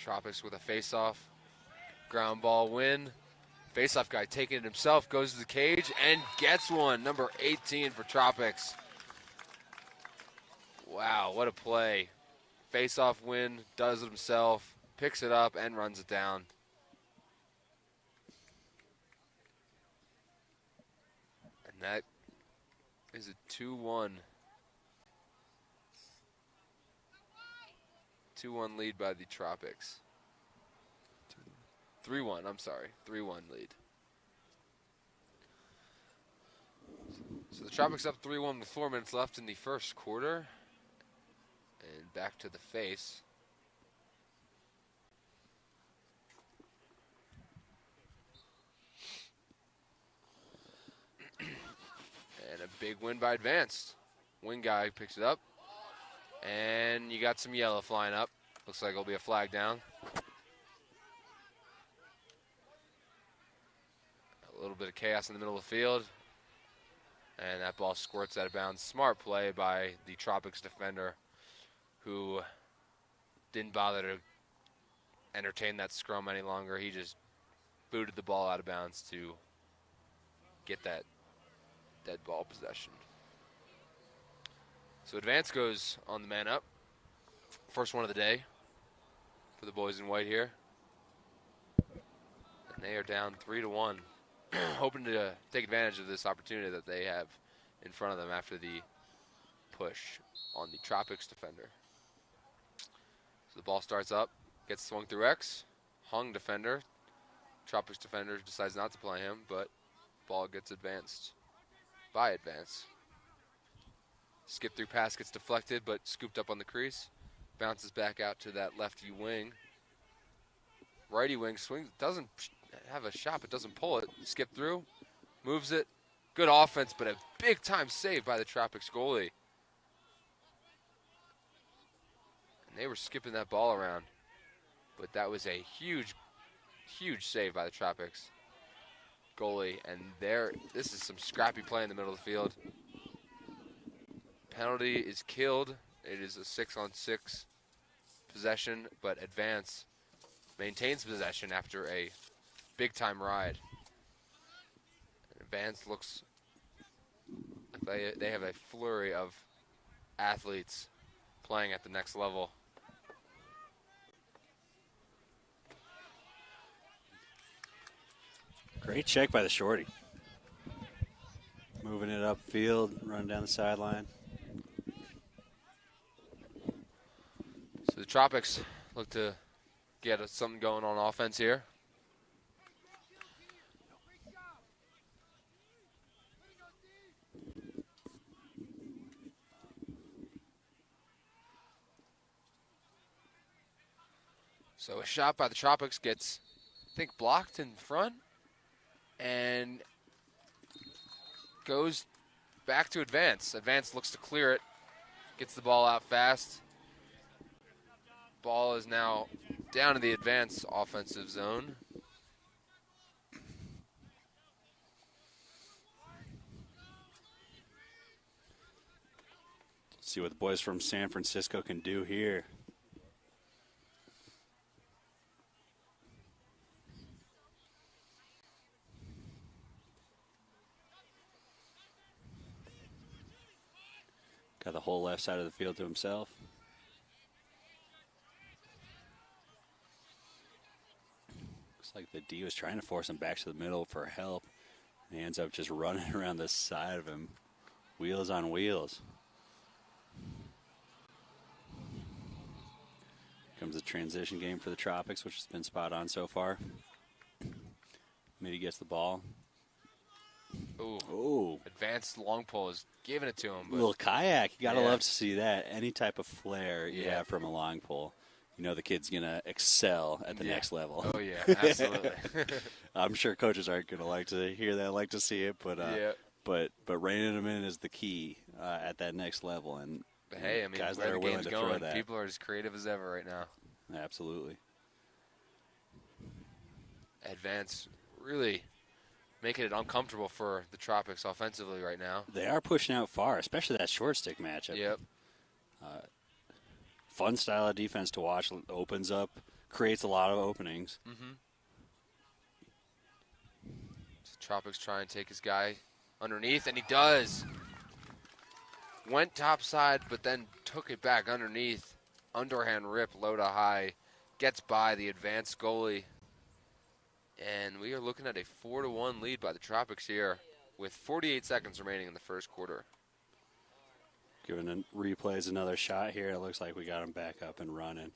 Tropics with a face-off. Ground ball win. Face-off guy taking it himself, goes to the cage and gets one. Number 18 for Tropics. Wow, what a play. Face-off win, does it himself, picks it up and runs it down. And that is a 2-1. 2-1 lead by the Tropics. 3-1, I'm sorry. 3-1 lead. So the Tropics up 3-1 with 4 minutes left in the first quarter. And back to the face. And a big win by Advanced. Wing guy picks it up. And you got some yellow flying up. Looks like it'll be a flag down. A little bit of chaos in the middle of the field. And that ball squirts out of bounds. Smart play by the Tropics defender, who didn't bother to entertain that scrum any longer. He just booted the ball out of bounds to get that dead ball possession. So Advance goes on the man up. First one of the day for the boys in white here. And they are down 3-1. Hoping to take advantage of this opportunity that they have in front of them after the push on the Tropics defender. So the ball starts up, gets swung through X. Hung defender. Tropics defender decides not to play him, but ball gets advanced by Advance. Skip through pass gets deflected, but scooped up on the crease. Bounces back out to that lefty wing. Righty wing swings, doesn't have a shot, but doesn't pull it. Skip through, moves it. Good offense, but a big time save by the Tropics goalie. And they were skipping that ball around, but that was a huge, huge save by the Tropics goalie. And this is some scrappy play in the middle of the field. Penalty is killed. It is a 6-on-6 possession, but Advance maintains possession after a big-time ride. Advance looks like they have a flurry of athletes playing at the next level. Great check by the shorty. Moving it upfield, running down the sideline. So the Tropics look to get something going on offense here. So a shot by the Tropics gets, I think, blocked in front and goes back to Advance. Advance looks to clear it, gets the ball out fast. Ball is now down in the Advance offensive zone. Let's see what the boys from San Francisco can do here. Got the whole left side of the field to himself. Looks like the D was trying to force him back to the middle for help. And he ends up just running around the side of him. Wheels on wheels. Comes the transition game for the Tropics, which has been spot on so far. Mitty gets the ball. Ooh. Advanced long pull is giving it to him. But little kayak. You got to love to see that. Any type of flair you have from a long pull, you know the kid's going to excel at the next level. Oh, yeah, absolutely. I'm sure coaches aren't going to like to hear that, like to see it, but reining them in is the key at that next level. And but hey, I mean, guys where that are the willing game's to going, throw that. people are as creative as ever right now. Absolutely. Advance really making it uncomfortable for the Tropics offensively right now. They are pushing out far, especially that short stick matchup. Yep. Fun style of defense to watch. Opens up creates a lot of openings. Mm-hmm. So Tropics try and take his guy underneath, and he does. Went topside, but then took it back underneath. Underhand rip, low to high. Gets by the advanced goalie. And we are looking at a 4-1 lead by the Tropics here with 48 seconds remaining in the first quarter. Giving the replays another shot here. It looks like we got him back up and running.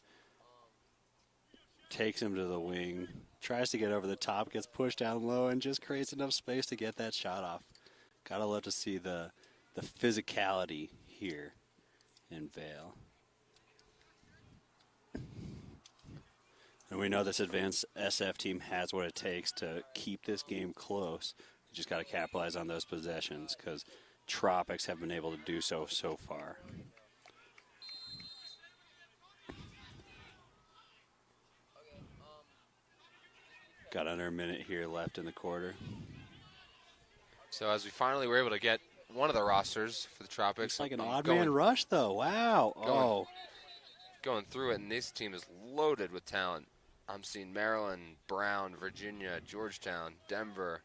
Takes him to the wing. Tries to get over the top. Gets pushed down low and just creates enough space to get that shot off. Gotta love to see the physicality here in Vail. And we know this advanced SF team has what it takes to keep this game close. You just got to capitalize on those possessions because Tropics have been able to do so far. Got under a minute here left in the quarter. So as we finally were able to get one of the rosters for the Tropics. It's like an odd man rush, though. Wow. Going through it, and this team is loaded with talent. I'm seeing Maryland, Brown, Virginia, Georgetown, Denver,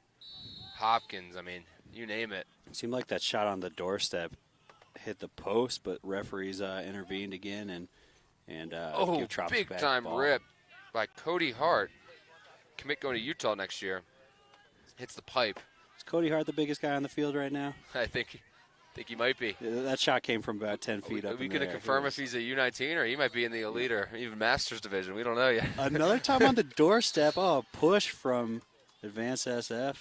Hopkins. I mean, you name it. It seemed like that shot on the doorstep hit the post, but referees intervened again and give Tropics big back time the ball. rip by Cody Hart. Commit going to Utah next year. Hits the pipe. Is Cody Hart the biggest guy on the field right now? I think he might be. That shot came from about 10 feet up. We couldn't confirm if he's a U19 or he might be in the Elite or even Masters division. We don't know yet. Another time on the doorstep. Oh, push from Advanced SF.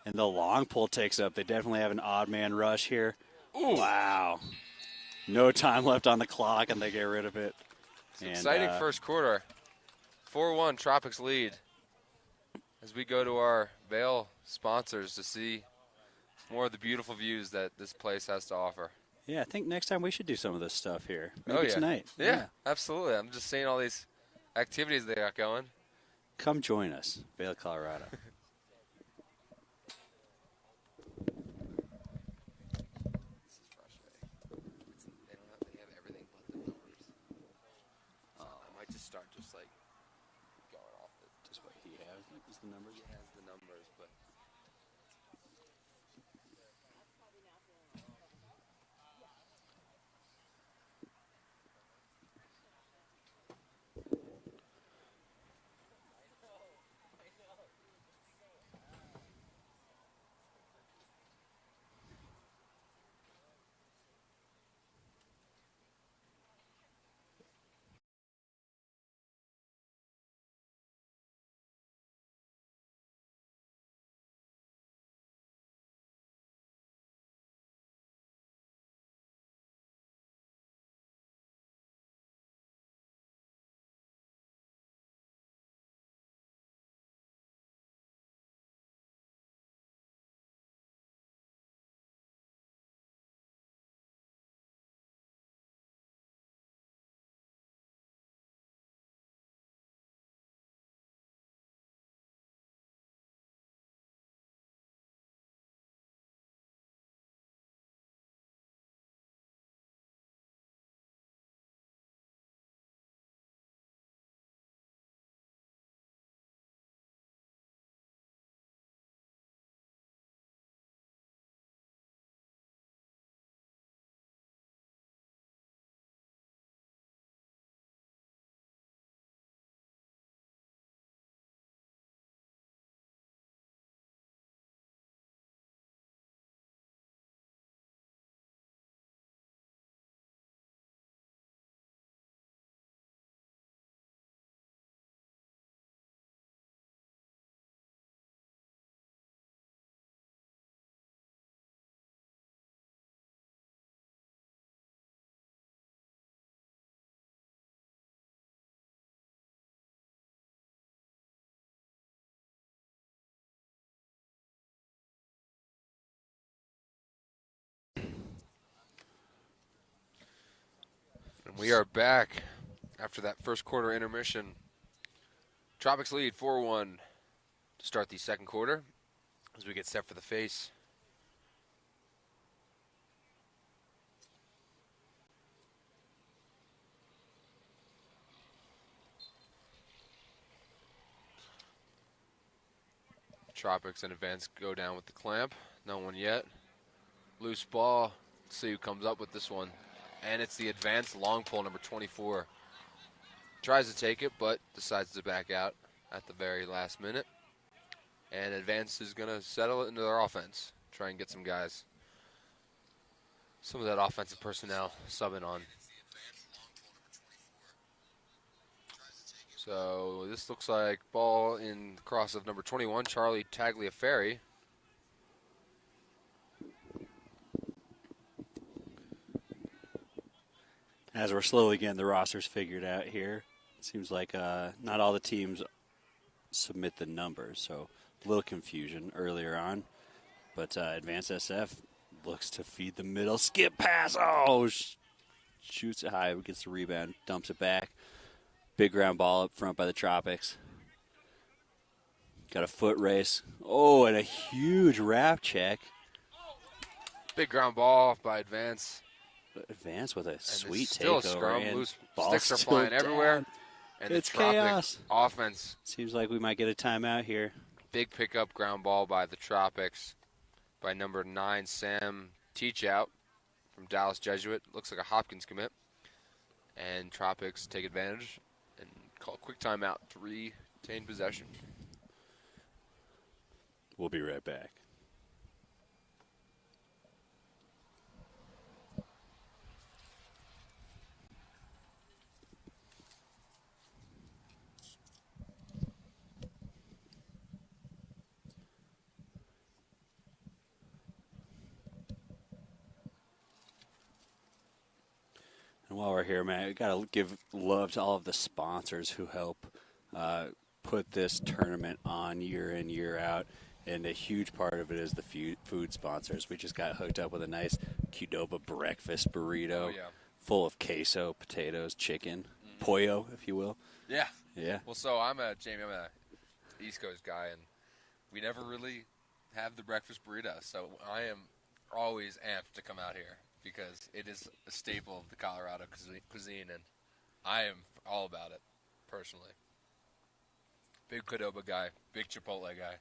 And the long pull takes up. They definitely have an odd man rush here. Ooh. Wow. No time left on the clock, and they get rid of it. Exciting first quarter. 4-1 Tropics lead. As we go to our Vail sponsors to see more of the beautiful views that this place has to offer. Yeah, I think next time we should do some of this stuff here. Maybe tonight. Yeah, absolutely. I'm just seeing all these activities they got going. Come join us, Vail, Colorado. This is frustrating. They have everything but the numbers. So I might just start just like going off it. Just what he has is the numbers? He has the numbers, but and we are back after that first quarter intermission. Tropics lead 4-1 to start the second quarter as we get set for the face. Tropics and Advance go down with the clamp. No one yet. Loose ball. Let's see who comes up with this one. And it's the Advance long pole, number 24. Tries to take it, but decides to back out at the very last minute. And Advance is going to settle it into their offense. Try and get some guys, some of that offensive personnel subbing on. So this looks like ball in the cross of number 21, Charlie Tagliaferri. As we're slowly getting the rosters figured out here, it seems like not all the teams submit the numbers, so a little confusion earlier on. But Advanced SF looks to feed the middle. Skip pass. Oh, shoots it high, gets the rebound, dumps it back. Big ground ball up front by the Tropics. Got a foot race. Oh, and a huge wrap check. Big ground ball by Advance. Advance with a And sweet still a takeover. scrum. And Loose ball's sticks are still flying down. everywhere. And It's the Tropic chaos. offense. Seems like we might get a timeout here. Big pickup ground ball by the Tropics by number 9, Sam Teachout from Dallas Jesuit. Looks like a Hopkins commit. And Tropics take advantage and call a quick timeout to retain possession. We'll be right back. And while we're here, man, we got to give love to all of the sponsors who help put this tournament on year in, year out. And a huge part of it is the food sponsors. We just got hooked up with a nice Qdoba breakfast burrito full of queso, potatoes, chicken, pollo, if you will. Yeah. Yeah. Well, so Jamie, I'm a East Coast guy, and we never really have the breakfast burrito. So I am always amped to come out here because it is a staple of the Colorado cuisine, and I am all about it, personally. Big Qdoba guy, big Chipotle guy.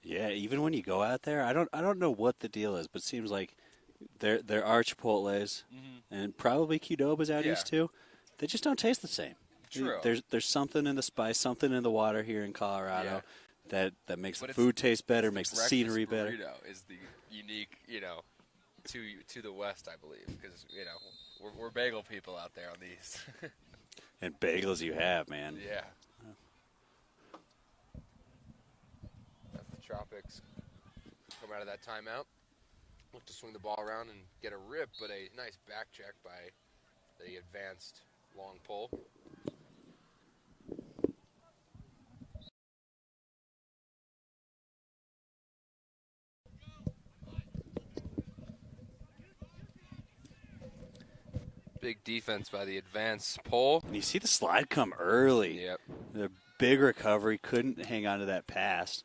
Yeah, even when you go out there, I don't know what the deal is, but it seems like there are Chipotles and probably Qdobas out east too. They just don't taste the same. True. There's something in the spice, something in the water here in Colorado that makes the food taste better, makes the scenery better. Burrito is the unique, to the west, I believe, because we're bagel people out there on these. And bagels you have, man. Yeah. That's the Tropics come out of that timeout. Look to swing the ball around and get a rip, but a nice back check by the Advanced long pole. Big defense by the Advanced pole. And you see the slide come early. Yep. The big recovery, couldn't hang on to that pass.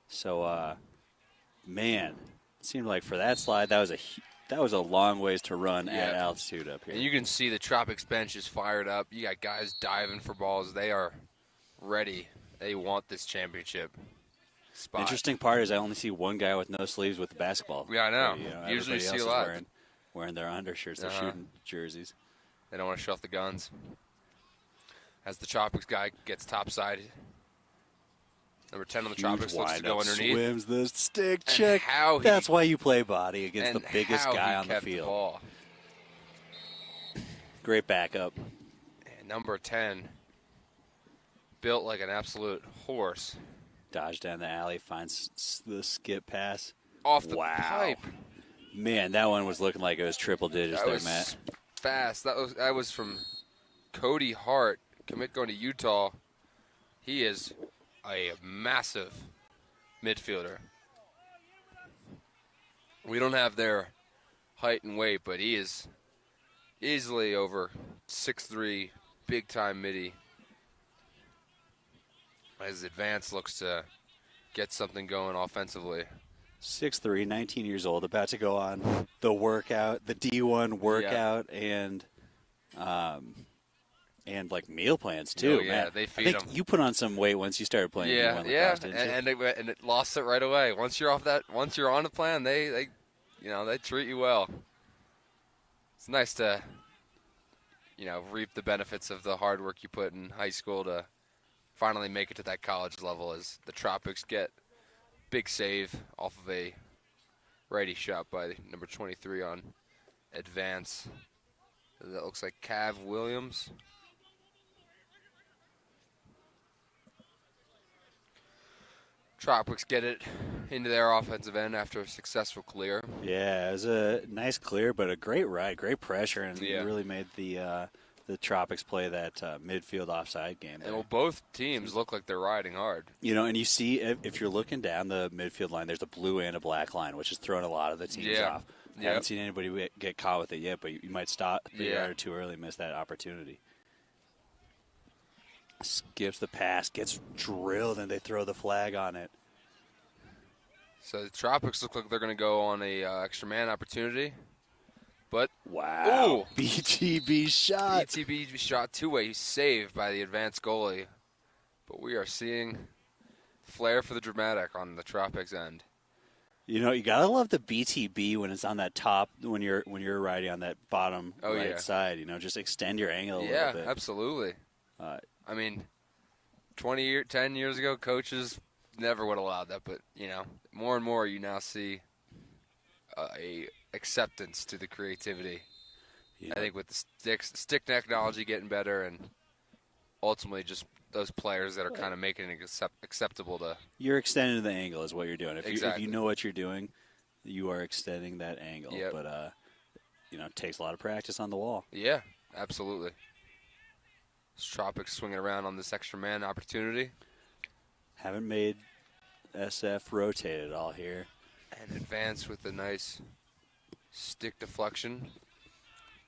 So, man, it seemed like for that slide, that was a long ways to run at altitude up here. And you can see the Tropics bench is fired up. You got guys diving for balls. They are ready. They want this championship spot. Interesting part is I only see one guy with no sleeves with the basketball. Yeah, I know. everybody Usually see else a is lot. wearing their undershirts. They're shooting jerseys. They don't want to shut the guns. As the Tropics guy gets topside. Number 10 on the Tropics looks to go underneath. Swims the stick check. That's why you play body against the biggest guy on the field. Ball. Great backup. And number 10, built like an absolute horse. Dodge down the alley, finds the skip pass. Off the pipe. Man, that one was looking like it was triple digits That there, was Matt. Fast. That was from Cody Hart, commit going to Utah. He is a massive midfielder. We don't have their height and weight, but he is easily over 6'3", big-time midi. As Advance looks to get something going offensively. 6'3", 19 years old, about to go on the workout, the D1 workout, and And like meal plans too, Oh, yeah, man. they I feed think 'em. you put on some weight once you started playing Yeah, D1 yeah, lacrosse, didn't you? and it lost it right away. Once you're once you're on the plan, they they treat you well. It's nice to reap the benefits of the hard work you put in high school to finally make it to that college level. As the Tropics get big save off of a righty shot by number 23 on advance. That looks like Cav Williams. Tropics get it into their offensive end after a successful clear. Yeah, it was a nice clear, but a great ride, great pressure, and Yeah. really made the Tropics play that midfield offside game. And well, both teams look like they're riding hard. And you see if you're looking down the midfield line, there's a blue and a black line, which is throwing a lot of the teams off. I haven't seen anybody get caught with it yet, but you might stop the yard or two early, miss that opportunity. Skips the pass, gets drilled, and they throw the flag on it. So the Tropics look like they're going to go on a extra man opportunity. But wow, BTB shot. BTB shot two-way save by the advanced goalie. But we are seeing flair for the dramatic on the Tropics end. You gotta love the BTB when it's on that top when you're riding on that bottom side. Just extend your angle a little bit. Yeah, absolutely. I mean, 10 years ago, coaches never would have allowed that, but more and more you now see a acceptance to the creativity. I think with the stick technology getting better, and ultimately just those players that are kind of making it acceptable to. You're extending the angle is what you're doing. Exactly. If you know what you're doing, you are extending that angle. Yep. But it takes a lot of practice on the wall. Yeah, absolutely. Tropics swinging around on this extra man opportunity. Haven't made SF rotate at all here. And advance with a nice stick deflection.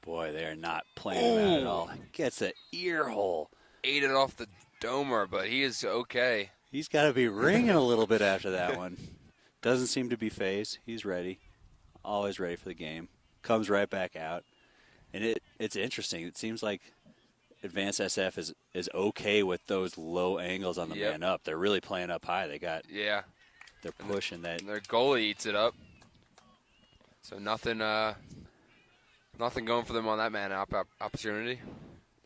Boy, they are not playing that at all. Gets an ear hole. Ate it off the domer, but he is okay. He's got to be ringing a little bit after that one. Doesn't seem to be phased. He's ready. Always ready for the game. Comes right back out. And it's interesting. It seems like Advanced SF is okay with those low angles on the man up. They're really playing up high. They're pushing that. And their goalie eats it up. So nothing going for them on that man up opportunity.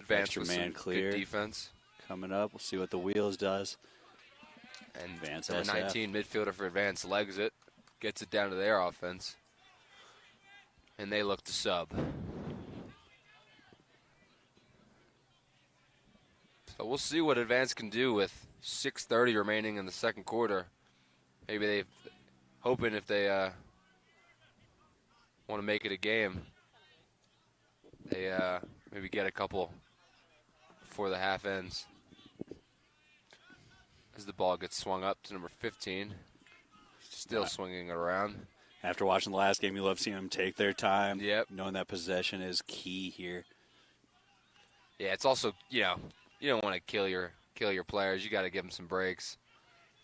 Advance Extra with man some clear. Good defense. Coming up. We'll see what the Wheels does. And Advance number SF. 19 midfielder for Advance legs it. Gets it down to their offense. And they look to sub. So we'll see what Advance can do with 6:30 remaining in the second quarter. Maybe they're hoping if they want to make it a game, they maybe get a couple before the half ends. As the ball gets swung up to number 15. Still swinging it around. After watching the last game, you love seeing them take their time. Yep. Knowing that possession is key here. Yeah, it's also, you don't want to kill your players. You got to give them some breaks.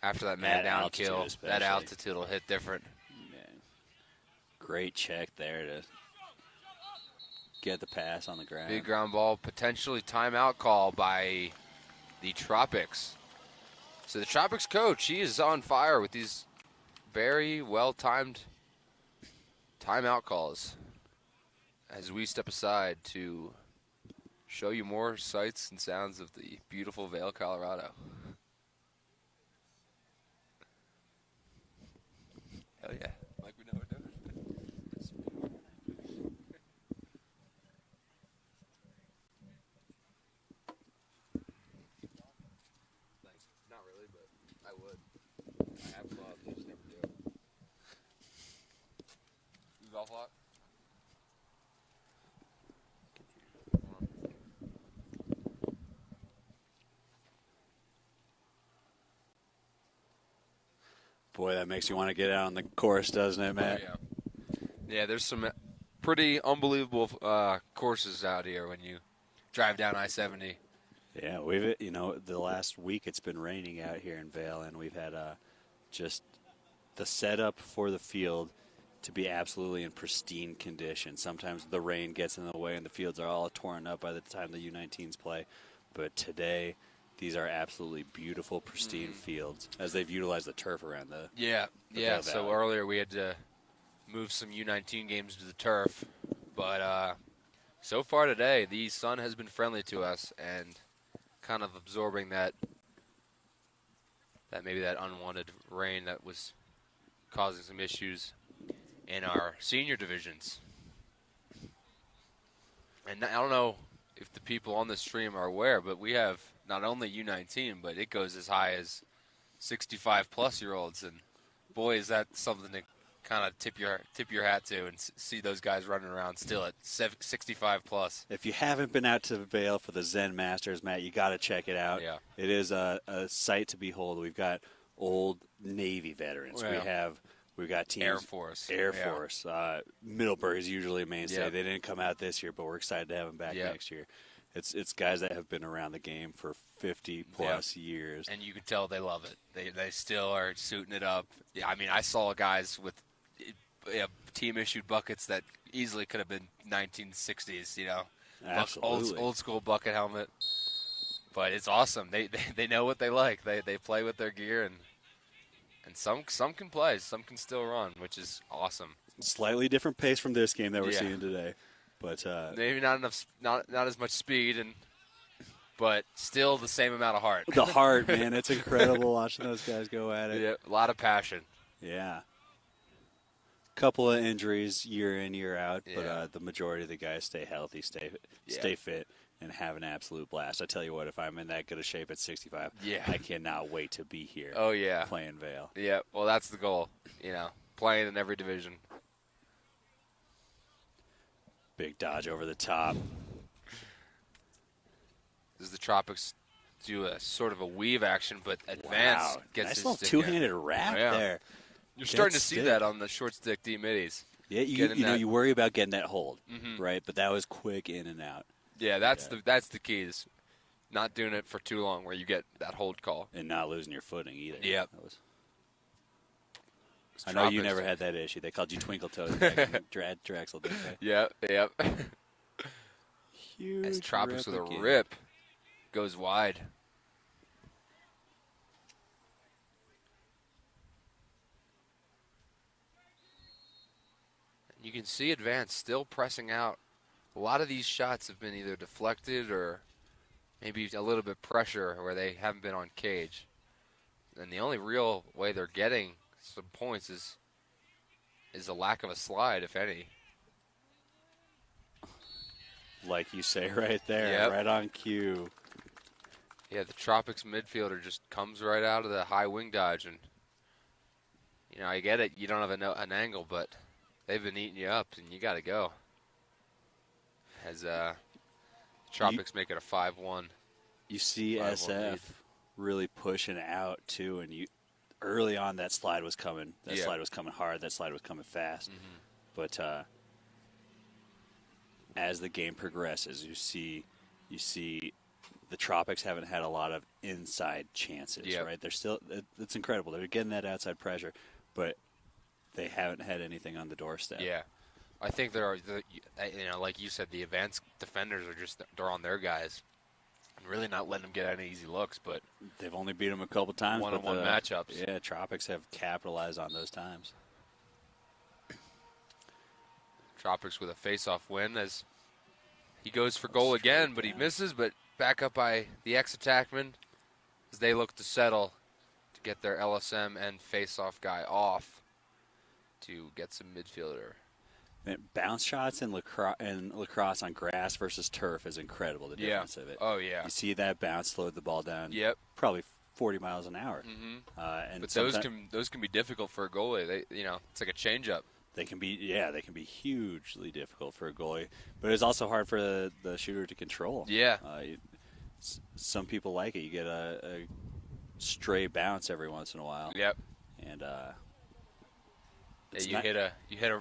After that man down kill, that altitude will hit different. Man. Great check there to get the pass on the ground. Big ground ball, potentially timeout call by the Tropics. So the Tropics coach, he is on fire with these very well-timed timeout calls as we step aside to show you more sights and sounds of the beautiful Vail, Colorado. Hell yeah. Like we know what we're doing. Thanks. Not really, but I would. I have clubs, I just never do it. You golf a lot? Boy, that makes you want to get out on the course, doesn't it, Matt? Oh, yeah, there's some pretty unbelievable courses out here when you drive down I-70. Yeah, the last week it's been raining out here in Vail, and we've had just the setup for the field to be absolutely in pristine condition. Sometimes the rain gets in the way and the fields are all torn up by the time the U19s play. But today, these are absolutely beautiful, pristine fields as they've utilized the turf around the Yeah. Valley. So earlier we had to move some U19 games to the turf, but so far today the sun has been friendly to us and kind of absorbing that maybe that unwanted rain that was causing some issues in our senior divisions. And I don't know if the people on the stream are aware, but we have not only U19, but it goes as high as 65-plus-year-olds, and boy, is that something to kind of tip your hat to and see those guys running around still at 65-plus. If you haven't been out to Vail for the Zen Masters, Matt, you got to check it out. Yeah. It is a sight to behold. We've got old Navy veterans. Yeah. We've got teams. Air Force. Middleburg is usually a mainstay. Yep. They didn't come out this year, but we're excited to have them back next year. It's guys that have been around the game for 50-plus years. And you can tell they love it. They still are suiting it up. Yeah, I mean, I saw guys with team-issued buckets that easily could have been 1960s, Absolutely. old school bucket helmet. But it's awesome. They know what they like. They play with their gear, and some can play, some can still run, which is awesome. Slightly different pace from this game that we're seeing today, but maybe not as much speed, but still the same amount of heart. The heart, man, it's incredible watching those guys go at it. Yeah, a lot of passion. Yeah. Couple of injuries year in, year out, but the majority of the guys stay healthy, stay fit, and have an absolute blast. I tell you what, if I'm in that good a shape at 65, I cannot wait to be here. Oh yeah, playing Vail. Yeah, well that's the goal. Playing in every division. Big dodge over the top. As the Tropics do a sort of a weave action, but Advance gets nice his little two-handed wrap there. You're starting to see that on the short stick D middies. Yeah, you worry about getting that hold, right? But that was quick in and out. Yeah, that's the key, is not doing it for too long where you get that hold call. And not losing your footing either. Yep. I know you never had that issue. They called you Twinkle Toes back in Drexel, didn't they? Yep. Huge As Tropics with a again. rip goes wide. You can see Advance still pressing out. A lot of these shots have been either deflected or maybe a little bit pressure where they haven't been on cage. And the only real way they're getting some points is a lack of a slide, if any. Like you say right there, right on cue. Yeah, the Tropics midfielder just comes right out of the high wing dodge. And, I get it. You don't have an angle, but they've been eating you up, and you got to go. As Tropics make it a 5-1. You see SF really pushing out, too, and early on that slide was coming. That slide was coming hard. That slide was coming fast. But as the game progresses, you see the Tropics haven't had a lot of inside chances, right? They're still – it's incredible. They're getting that outside pressure, but they haven't had anything on the doorstep. Yeah. I think there are, like you said, the advanced defenders they're on their guys. And really not letting them get any easy looks, but they've only beat them a couple times. One-on-one matchups. Yeah, Tropics have capitalized on those times. Tropics with a face-off win as he goes for goal again, but he misses, but back up by the ex-attackman as they look to settle to get their LSM and face-off guy off to get some midfielder. Man, bounce shots in lacrosse on grass versus turf is incredible, the difference of it. Oh, yeah. You see that bounce slowed the ball down probably 40 miles an hour. But those can be difficult for a goalie. It's like a change-up. They can be hugely difficult for a goalie, but it's also hard for the shooter to control. Yeah. Some people like it. You get a stray bounce every once in a while. Yep. And you hit a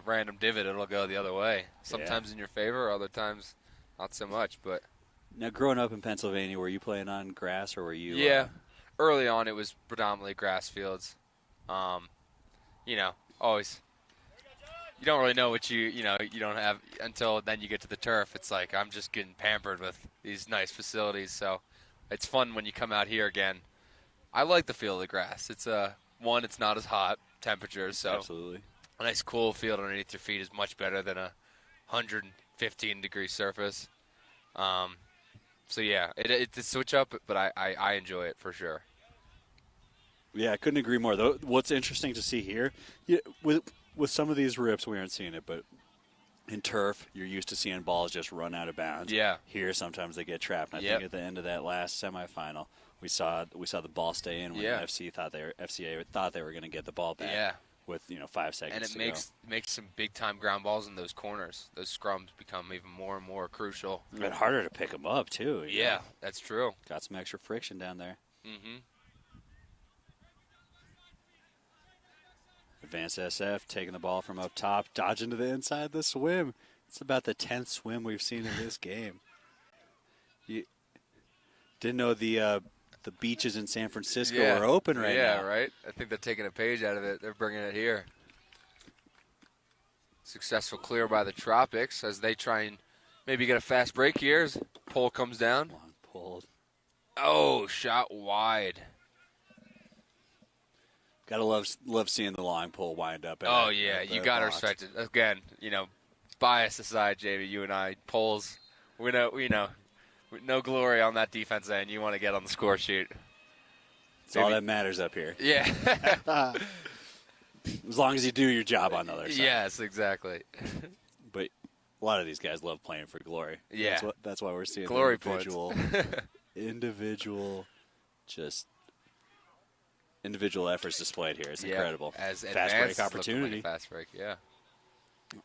random divot, it'll go the other way. Sometimes in your favor, other times not so much. But now, growing up in Pennsylvania, were you playing on grass or were you? Yeah, early on it was predominantly grass fields. Always you don't really know what you don't have until then you get to the turf. It's like I'm just getting pampered with these nice facilities. So it's fun when you come out here again. I like the feel of the grass. It's it's not as hot temperatures, so Absolutely. a nice cool field underneath your feet is much better than a 115-degree surface. So yeah, it's a switch up, but I enjoy it for sure. Yeah, I couldn't agree more. Though, what's interesting to see here, with some of these rips, we aren't seeing it, but in turf, you're used to seeing balls just run out of bounds. Yeah. Here, sometimes they get trapped. And I think at the end of that last semifinal, we saw the ball stay in when FCA thought they were going to get the ball back. Yeah. With 5 seconds. And it makes some big time ground balls in those corners. Those scrums become even more and more crucial. And harder to pick them up too. Yeah, that's true. Got some extra friction down there. Mm-hmm. Advanced SF taking the ball from up top, dodging to the inside the swim. It's about the 10th swim we've seen in this game. You didn't know the beaches in San Francisco are open right now. Yeah, right. I think they're taking a page out of it. They're bringing it here. Successful clear by the Tropics as they try and maybe get a fast break here as pole comes down. Long pulled. Oh, shot wide. Gotta love seeing the long pull wind up. Oh, yeah. You got to respect it. Again, bias aside, JV, you and I, polls, we know, no glory on that defense end. You want to get on the score sheet. It's all that matters up here. Yeah. As long as you do your job on the other side. Yes, exactly. But a lot of these guys love playing for glory. Yeah. That's why we're seeing glory individual efforts displayed here. It's incredible. As fast break opportunity. Fast break, yeah.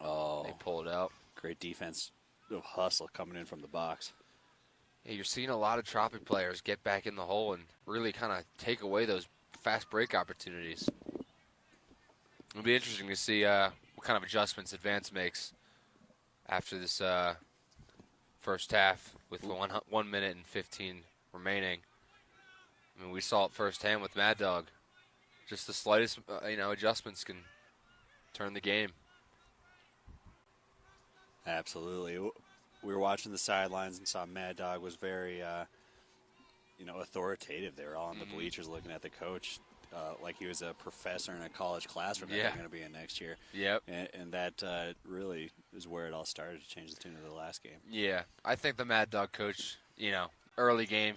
Oh. They pulled it out. Great defense. Hustle coming in from the box. Yeah, you're seeing a lot of Tropic players get back in the hole and really kind of take away those fast break opportunities. It'll be interesting to see what kind of adjustments Advance makes after this first half with 1 minute and 15 remaining. I mean, we saw it firsthand with Mad Dog. Just the slightest, adjustments can turn the game. Absolutely. We were watching the sidelines and saw Mad Dog was very, authoritative. They were all on the bleachers looking at the coach like he was a professor in a college classroom that they're going to be in next year. Yep. And that really is where it all started to change the tune of the last game. Yeah. I think the Mad Dog coach, early game,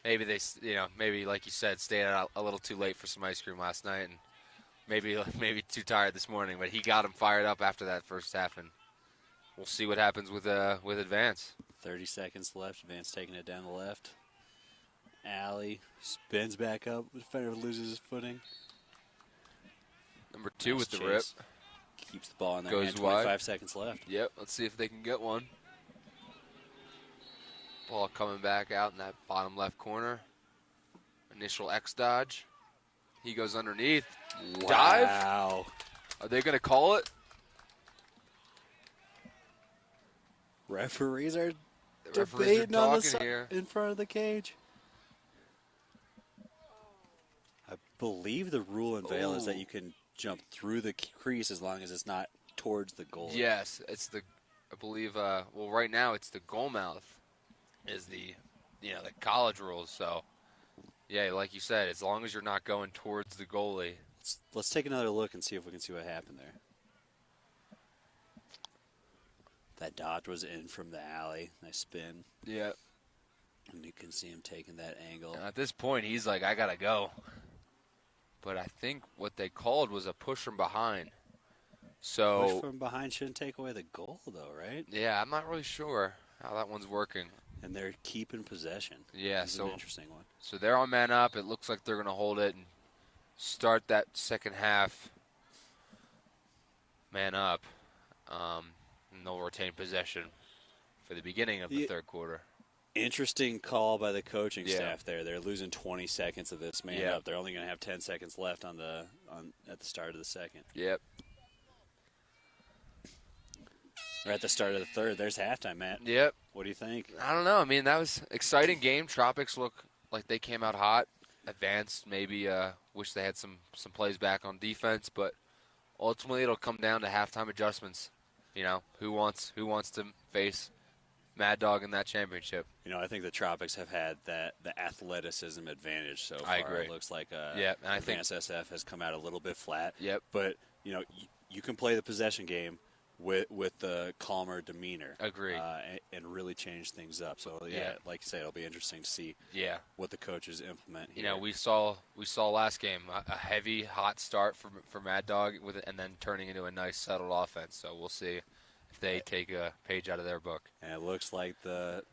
maybe like you said, stayed out a little too late for some ice cream last night and maybe too tired this morning, but he got him fired up after that first half, and we'll see what happens with Advance. 30 seconds left. Advance taking it down the left. Alley spins back up. Defender loses his footing. Number 2 nice with the chase. rip. Keeps the ball in there. Goes 25 wide. seconds left. Yep, let's see if they can get one. Ball coming back out in that bottom left corner. Initial X dodge. He goes underneath. Wow. Dive. Are they going to call it? Referees are The referees are debating on the talking here. in front of the cage. I believe the rule in Vail is that you can jump through the crease as long as it's not towards the goal. Yes, I believe, right now it's the goal mouth is the college rules. So, yeah, like you said, as long as you're not going towards the goalie. Let's take another look and see if we can see what happened there. That dodge was in from the alley. Nice spin. Yeah. And you can see him taking that angle. At this point, he's like, I got to go. But I think what they called was a push from behind. So Push from behind shouldn't take away the goal, though, right? Yeah, I'm not really sure how that one's working. And they're keeping possession. Yeah, This is an interesting one. So they're on man up. It looks like they're going to hold it and start that second half man up. And they'll retain possession for the beginning of the third quarter. Interesting call by the coaching Yeah. staff there. They're losing 20 seconds of this man Yeah. up. They're only going to have 10 seconds left at the start of the second. Yep. Or at the start of the third. There's halftime, Matt. Yep. What do you think? I don't know. I mean, that was an exciting game. Tropics look like they came out hot. Advanced, maybe wish they had some plays back on defense, but ultimately it'll come down to halftime adjustments. You know, who wants to face Mad Dog in that championship? I think the Tropics have had the athleticism advantage so I far. agree. It looks like Yeah, and I think Advanced SF has come out a little bit flat. Yep. But you can play the possession game with the calmer demeanor. Agree. And really change things up. So Yeah. like you say, it'll be interesting to see. Yeah. What the coaches implement here. You know, we saw last game a heavy, hot start for Mad Dog and then turning into a nice, settled offense. So we'll see if they take a page out of their book. And it looks like the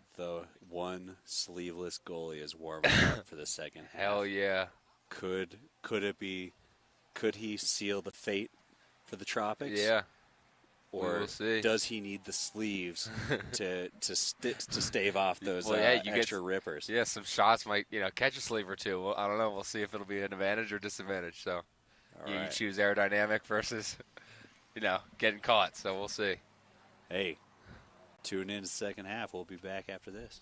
one sleeveless goalie is warming up for the second half. Hell yeah! Could it be? Could he seal the fate for the Tropics? Yeah. Or we'll see. Does he need the sleeves to stave off those extra rippers? Yeah, some shots might catch a sleeve or two. Well, I don't know. We'll see if it'll be an advantage or disadvantage. So you choose aerodynamic versus getting caught. So we'll see. Hey, tune in to the second half. We'll be back after this.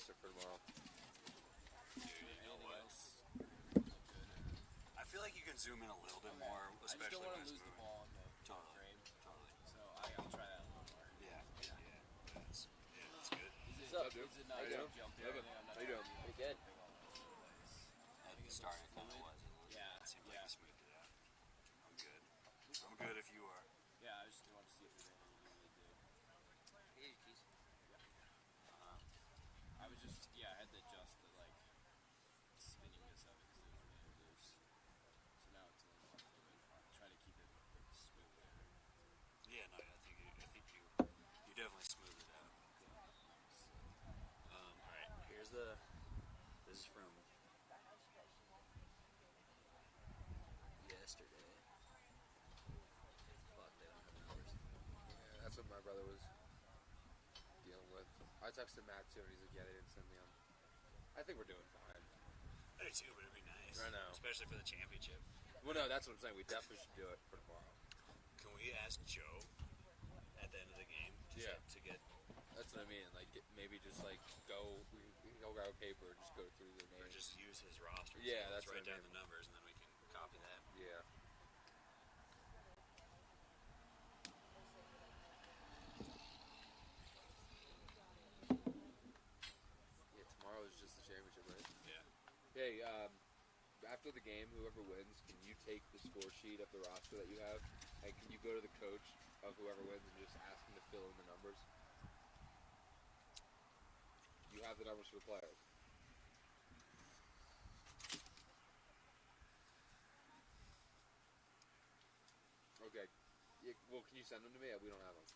For tomorrow. I feel like you can zoom in a little bit more, especially I when just it's don't want to lose the ball on the frame. Totally. So I'll try that a little more. Yeah. That's good. Is it not to jump there? How you doing? Pretty good. At the start, it kind of was. Yeah. It seemed like you smoothed it out. I'm good. I'm good if you are. Yeah, I just want to see if there's anything you really did. I was just, I had to adjust the, spinniness of it because it was really loose. So now it's a little more fluid. Try to keep it smooth there. Yeah, no, I think you definitely smoothed it out. All right, this is from yesterday. Fuck, they don't have numbers. Yeah, that's what my brother was dealing with. I texted Matt too, and he's like, "Yeah, they didn't send me on." I think we're doing fine. I do too, but it'd be nice. I know, especially for the championship. Well, no, that's what I'm saying. We definitely should do it for tomorrow. Can we ask Joe at the end of the game? To get. That's what I mean. Like, maybe just he'll grab a paper and just go through the names. Or just use his roster. Yeah, so that's write what I down mean. the numbers and then we can copy that. Yeah. Yeah, tomorrow is just the championship, right? Yeah. Hey, after the game, whoever wins, can you take the score sheet of the roster that you have, and can you go to the coach of whoever wins and just ask him to fill in the numbers? You have the numbers for the players. Okay. Yeah, well, can you send them to me? We don't have them.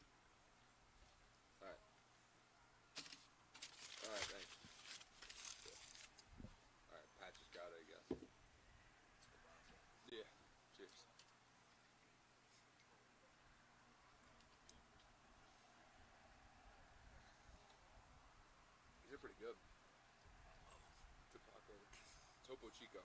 All right. All right, thanks. All right, Pat just got it, I guess. Yeah. Cheers. These are pretty good. Topo Chico.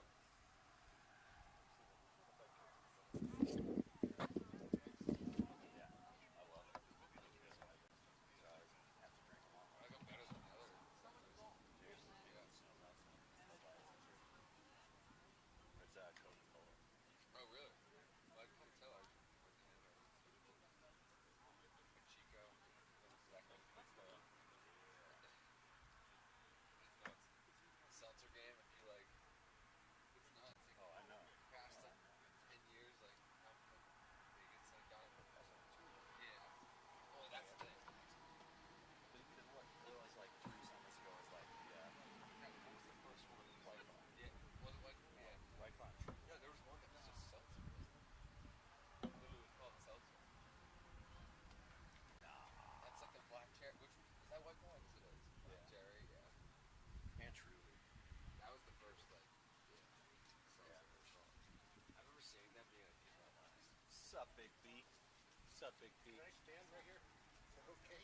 What's up, Big P? Can I stand right here? Is that okay?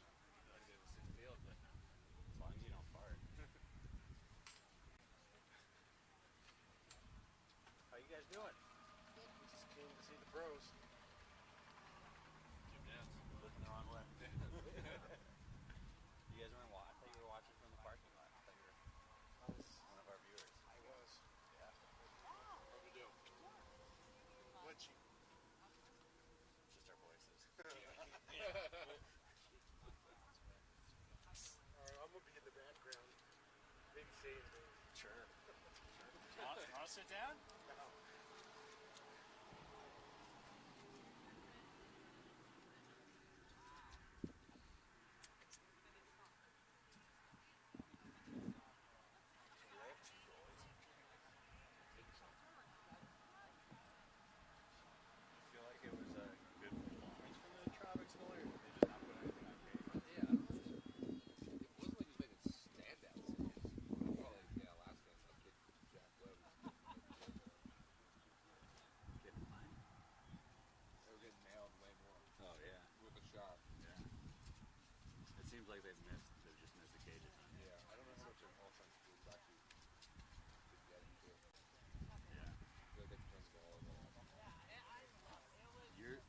Field, but as long as you don't fart. How you guys doing? Just came to see the pros. Looking the wrong way. You guys weren't watching? I thought you were watching from the parking lot. I thought you were one of our viewers. I was. Yeah. What we do? What you? Just our voices. I'm gonna be in the background. Big save, baby. Sure. Want to sit down? No. I feel like it was a good performance from the Tropics goalie, or did they just not put anything on cage? Yeah. It wasn't like he was making standout saves. Well, like, yeah, last game, that kid, Jack Webb, Getting mine. they were getting nailed way more Oh yeah. with a shot. Yeah. It seems like they've just missed the cage a ton. Yeah, I don't know how much of offense was actually to get into it. Yeah. I feel like they turned the ball over a lot. You're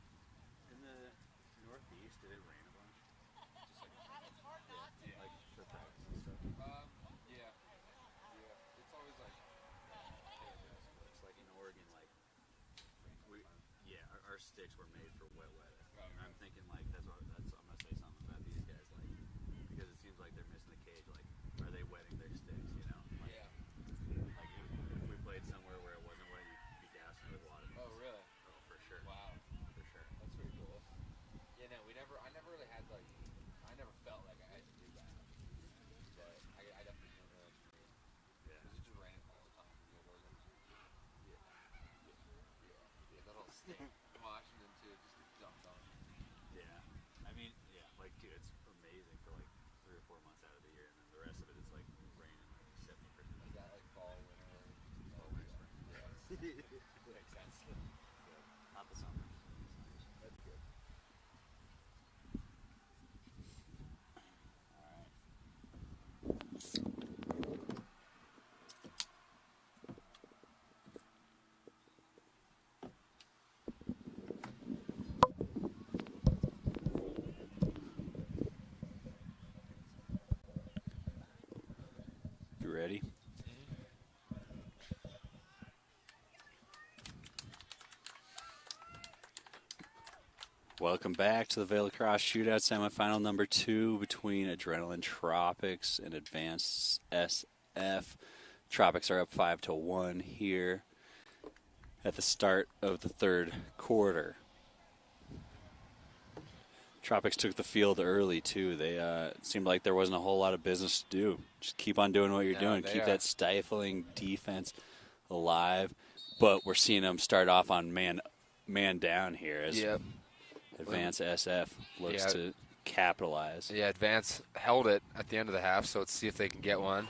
in the Northeast. Did it rain a bunch? Yeah. Like for practice and stuff. Yeah. Yeah. It's always like, It's like in Oregon, like our sticks were made for wet weather. And I'm thinking like I'm gonna say something about these guys, like because it seems like they're missing the cage. Like, are they wetting their sticks? You know? Like, yeah. Like if we played somewhere where it wasn't wet, you'd be gassing with water. Oh, really? Oh, for sure. Wow. For sure. That's pretty cool. Yeah, no, I never really had like, I never felt like I had to do that. But I definitely don't know what you mean. Yeah. Because it just rained all the time in Oregon. Yeah. Yeah, that whole state. Washington too, just dumped on. Yeah. I mean, yeah, like dude, it's amazing for like 3 or 4 months out of the year, and then the rest of it is like raining like 70%. Is that like fall, winter? Fall, winter, spring. Yeah. Makes sense. Not the summer. That's good. All right. You ready? Welcome back to the Veil Lacrosse Shootout semifinal number 2 between Adrenaline Tropics and Advanced SF. Tropics are up 5-1 here at the start of the third quarter. Tropics took the field early too. They it seemed like there wasn't a whole lot of business to do. Just keep on doing what you're doing. Keep that stifling defense alive. But we're seeing them start off on man down here as Advance SF looks to capitalize. Yeah, Advance held it at the end of the half, so let's see if they can get one.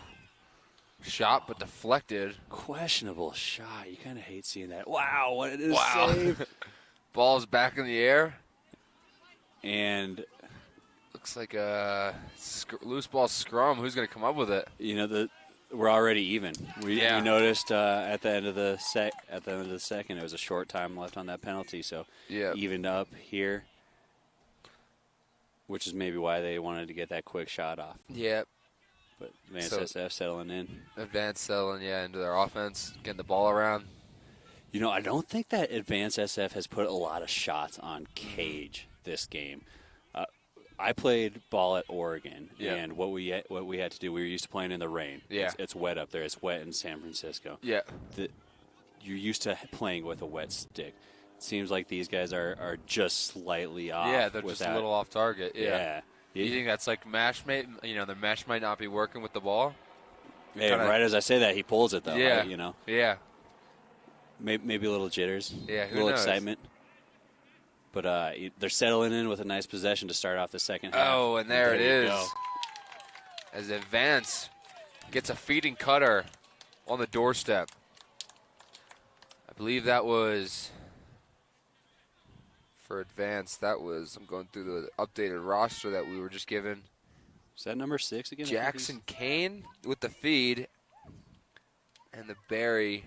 Shot, but deflected. Questionable shot. You kind of hate seeing that. Wow, what it is! Wow. Save. Ball's back in the air. And looks like a loose ball scrum. Who's going to come up with it? You know, we're already even. We noticed at the end of the second, there was a short time left on that penalty, so evened up here, which is maybe why they wanted to get that quick shot off. Yep. But Advanced SF settling in. Advanced settling, into their offense, getting the ball around. You know, I don't think that Advanced SF has put a lot of shots on cage this game. I played ball at Oregon, and what we had to do, we were used to playing in the rain. Yeah. It's wet up there. It's wet in San Francisco. Yeah. You're used to playing with a wet stick. It seems like these guys are just slightly off. Yeah, they're just a little off target. Yeah. You think that's like mesh? The mesh might not be working with the ball. Hey, right as I say that, he pulls it though. Yeah. Right, Yeah. Maybe a little jitters. Yeah. A little excitement. But they're settling in with a nice possession to start off the second half. Oh, and there it is. As Advance gets a feeding cutter on the doorstep. I believe that was for Advanced. That was, I'm going through the updated roster that we were just given. Is that number 6 again? Jackson Kane with the feed. And the berry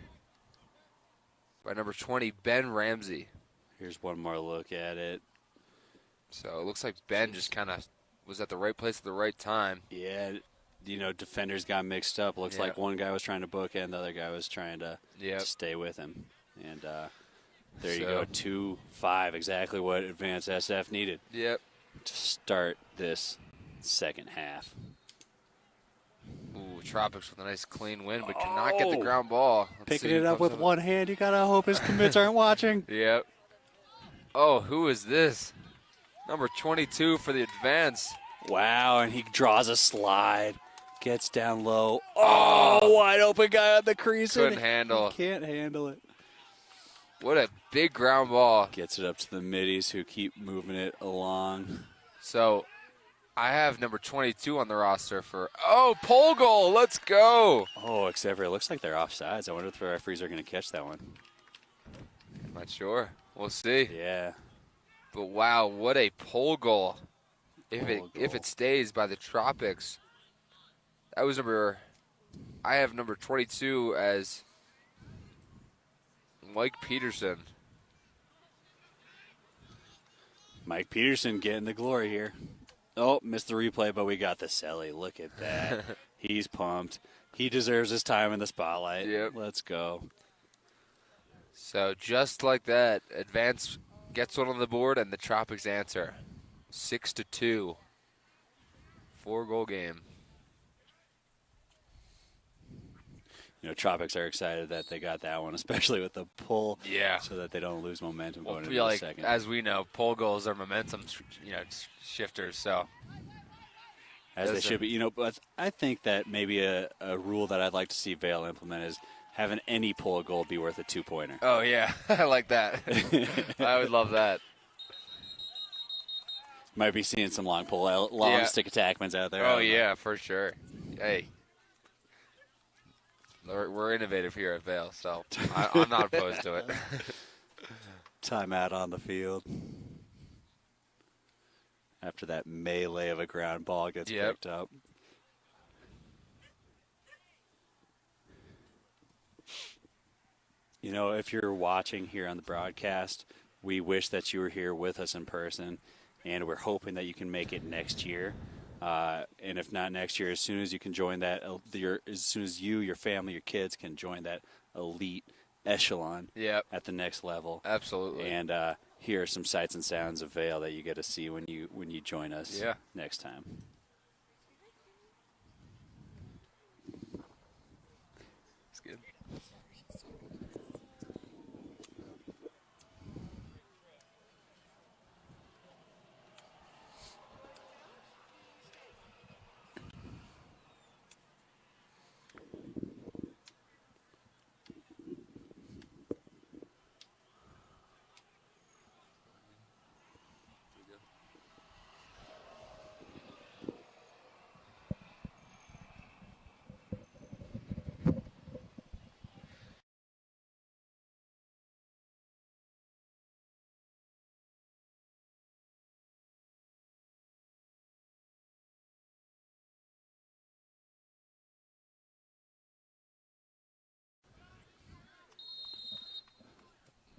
by number 20, Ben Ramsey. Here's one more look at it. So it looks like Ben just kind of was at the right place at the right time. Yeah, defenders got mixed up. Looks like one guy was trying to book it and the other guy was trying to stay with him. And there you go, 2-5, exactly what Advanced SF needed. Yep. To start this second half. Ooh, Tropics with a nice clean win, but cannot get the ground ball. Picking it up with one hand. You got to hope his commits aren't watching. Yep. Oh, who is this? Number 22 for the Advance. Wow, and he draws a slide. Gets down low. Oh, wide open guy on the crease. Couldn't handle. He can't handle it. What a big ground ball. Gets it up to the middies who keep moving it along. So I have number 22 on the roster for, pole goal. Let's go. Oh, except for it looks like they're offsides. I wonder if the referees are going to catch that one. Not sure. We'll see. Yeah. But wow, what a pole goal. If it stays by the Tropics. That was I have number 22 as Mike Peterson. Mike Peterson getting the glory here. Oh, missed the replay, but we got the celly. Look at that. He's pumped. He deserves his time in the spotlight. Yep. Let's go. So just like that, Advance gets one on the board, and the Tropics answer. 6-2. 4-goal game. Tropics are excited that they got that one, especially with the pull. Yeah. So that they don't lose momentum going into the like, second. as we know, pole goals are momentum, shifters. So. As they should be. But I think that maybe a rule that I'd like to see Vail implement is having any pull goal be worth a 2-pointer. Oh, yeah. I like that. I would love that. Might be seeing some long stick attackments out there. Oh, yeah, for sure. Hey. We're innovative here at Vail, so I'm not opposed to it. Timeout on the field. After that melee of a ground ball gets picked up. If you're watching here on the broadcast, we wish that you were here with us in person, and we're hoping that you can make it next year. And if not next year, as soon as you can join that, as soon as you, your family, your kids can join that elite echelon at the next level. Absolutely. And here are some sights and sounds of Vail that you get to see when you join us next time. That's good.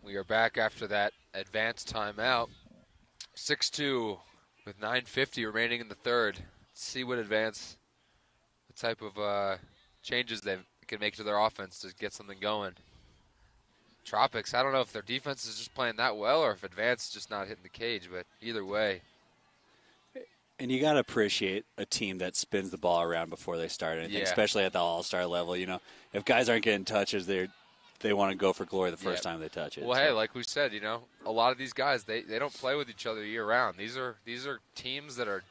We are back after that advanced timeout. 6-2 with 9:50 remaining in the third. Let's see what type of changes they can make to their offense to get something going. Tropics, I don't know if their defense is just playing that well or if Advance is just not hitting the cage, but either way. And you got to appreciate a team that spins the ball around before they start anything, especially at the all-star level. If guys aren't getting touches, they want to go for glory the first time they touch it. Well, hey, like we said, a lot of these guys, they don't play with each other year-round. These are teams that are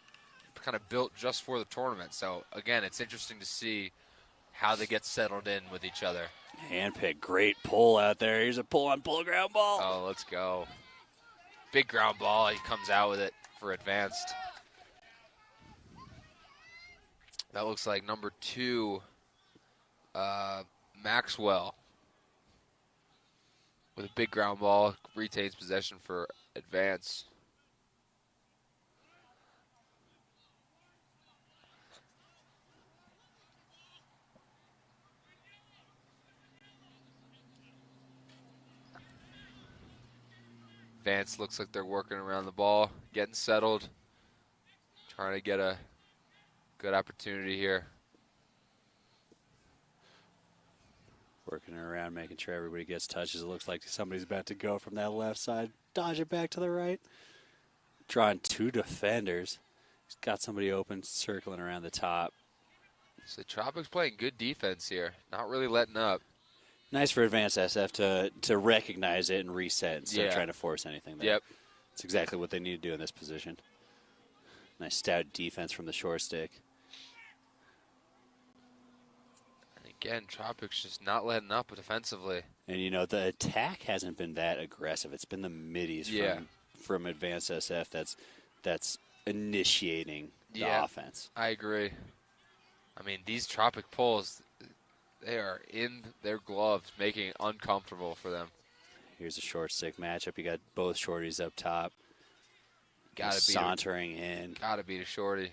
kind of built just for the tournament. So, again, it's interesting to see how they get settled in with each other. Handpick, great pull out there. Here's a pull-on-pull ground ball. Oh, let's go. Big ground ball. He comes out with it for advanced. That looks like number 2, Maxwell. With a big ground ball, retains possession for advance. Vance looks like they're working around the ball, getting settled, trying to get a good opportunity here. Working around, making sure everybody gets touches. It looks like somebody's about to go from that left side. Dodge it back to the right. Drawing 2 defenders. He's got somebody open, circling around the top. So Tropics playing good defense here, not really letting up. Nice for Advanced SF to recognize it and reset instead of Yeah. trying to force anything there. Yep. It's exactly what they need to do in this position. Nice stout defense from the short stick. And again, Tropics just not letting up defensively. And, you know, the attack hasn't been that aggressive. It's been the middies from Advanced SF that's initiating the offense. I agree. I mean, these Tropic pulls, they are in their gloves, making it uncomfortable for them. Here's a short stick matchup. You got both shorties up top. Gotta be sauntering in. Gotta beat a shorty.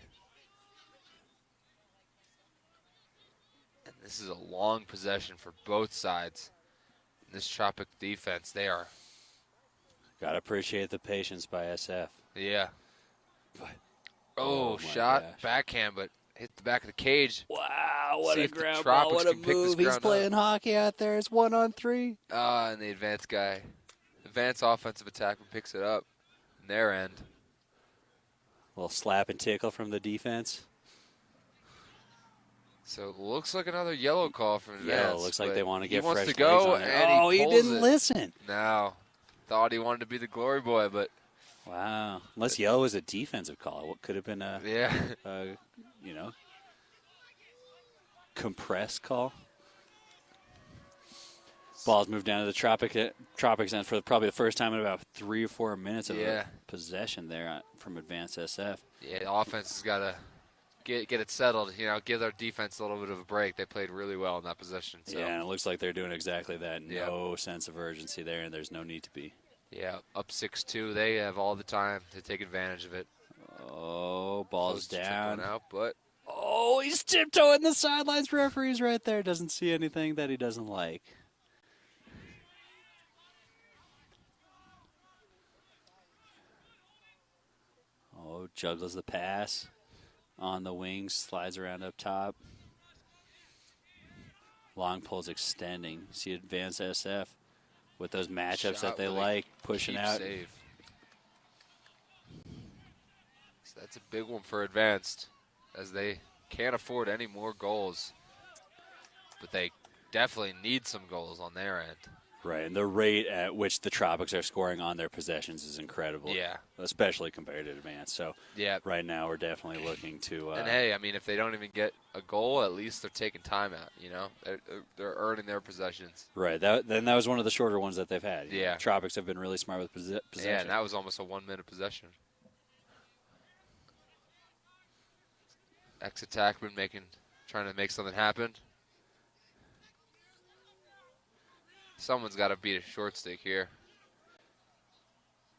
And this is a long possession for both sides. This Tropic defense, they are. Gotta appreciate the patience by SF. Yeah. But, oh my shot, gosh. backhand, but hit the back of the cage. Wow, what See a if the ground Tropics ball, what a can pick this move. He's ground playing hockey out there. It's 1-on-3. And the advanced guy. Advanced offensive attackman picks it up in their end. Little slap and tickle from the defense. So it looks like another yellow call from Advanced. Yeah, it looks like they want to get he wants fresh to go, legs on it. and Oh, he he pulls didn't it. listen. No. Thought he wanted to be the glory boy, but Wow. Unless yellow was a defensive call. What could have been a, yeah. you know, compressed call. Ball's moved down to the Tropics end for probably the first time in about 3 or 4 minutes of possession there from Advanced SF. Yeah, the offense has got to get it settled, you know, give their defense a little bit of a break. They played really well in that possession. So. Yeah, and it looks like they're doing exactly that. No sense of urgency there, and there's no need to be. Yeah, up 6-2. They have all the time to take advantage of it. Oh, ball's Close to down. trickling out, but Oh, he's tiptoeing the sidelines. Referee's right there. Doesn't see anything that he doesn't like. Oh, juggles the pass. On the wings, slides around up top. Long pulls extending. See Advanced SF with those matchups shot that they really like, pushing keep out. Save. So that's a big one for Advanced, as they can't afford any more goals. But they definitely need some goals on their end. Right, and the rate at which the Tropics are scoring on their possessions is incredible. Yeah. Especially compared to Advance. So Yeah. right now we're definitely looking to And hey, I mean, if they don't even get a goal, at least they're taking time out, you know? They're earning their possessions. right. That was one of the shorter ones that they've had. Yeah. Tropics have been really smart with possession. Yeah, and that was almost a 1-minute possession. Ex-attackman trying to make something happen. Someone's got to beat a short stick here.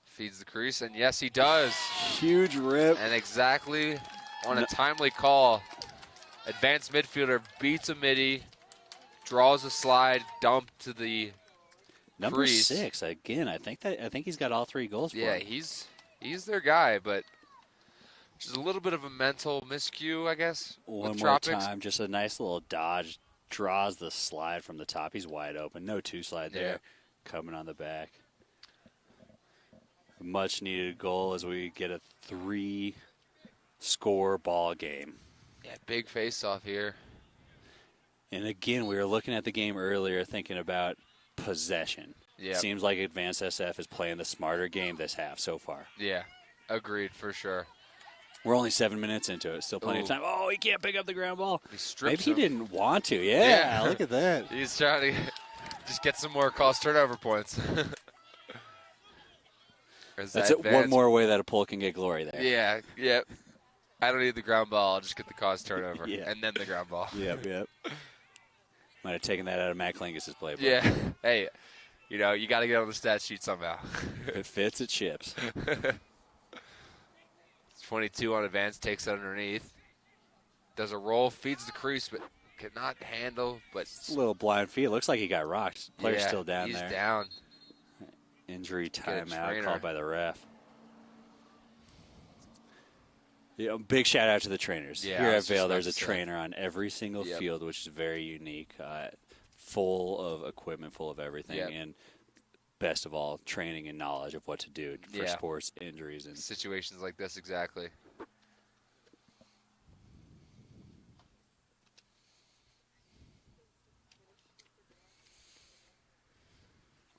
Feeds the crease, and yes, he does. Huge rip. And exactly on a timely call, advanced midfielder beats a midi, draws a slide, dump to the Number crease. 6 again. I think he's got all 3 goals. Yeah, for him. he's their guy, but just a little bit of a mental miscue, I guess. One with more Tropics. time, just a nice little dodge. Draws the slide from the top. He's wide open. No 2 slide there. Yeah. Coming on the back. Much needed goal as we get a 3-score ball game. Yeah, big face-off here. And again, we were looking at the game earlier thinking about possession. Yeah. Seems like Advanced SF is playing the smarter game this half so far. Yeah, agreed for sure. We're only 7 minutes into it. Still plenty of Ooh. time. Oh, he can't pick up the ground ball. He strips Maybe he him. didn't want to. Yeah, look at that. He's trying to just get some more cost turnover points. That's it. One more way that a pull can get glory there. Yeah, yep. I don't need the ground ball. I'll just get the cause turnover. Yeah. And then the ground ball. Yep. Might have taken that out of Matt Klingus' playbook. Yeah. Hey, You know, you got to get on the stat sheet somehow. If it fits, it ships. 22 on advance, takes it underneath. Does a roll, feeds the crease, but cannot handle. But A little blind feet. Looks like he got rocked. Player's yeah, still down he's there. down. Injury Get a timeout trainer. called by the ref. Big shout out to the trainers. Yeah, Here I at was just Vail, about there's to a say. trainer on every single Yep. field, which is very unique. Full of equipment, full of everything, Yep. and best of all, training and knowledge of what to do for Yeah. sports injuries. And Situations like this, exactly.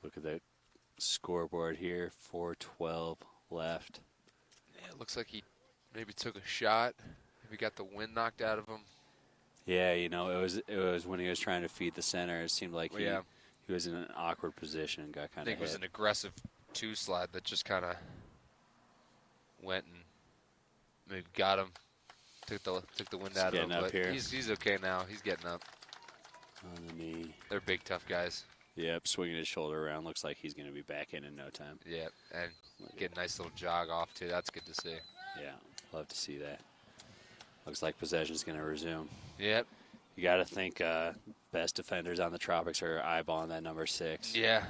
look at the scoreboard here, 4:12 left. Yeah, it looks like he maybe took a shot. Maybe got the wind knocked out of him. Yeah, it was when he was trying to feed the center. It seemed like Yeah. he was in an awkward position and got I kind think of it was hit. an aggressive two slide that just kind of went and maybe got him. Took the wind out of him. getting up But here. he's okay now. He's getting up. On the knee. They're big, tough guys. Yep, swinging his shoulder around. Looks like he's going to be back in no time. Yeah, and get a nice little jog off too. That's good to see. Yeah, love to see that. Looks like possession's going to resume. Yep. You got to think best defenders on the Tropics are eyeballing that number 6. Yeah.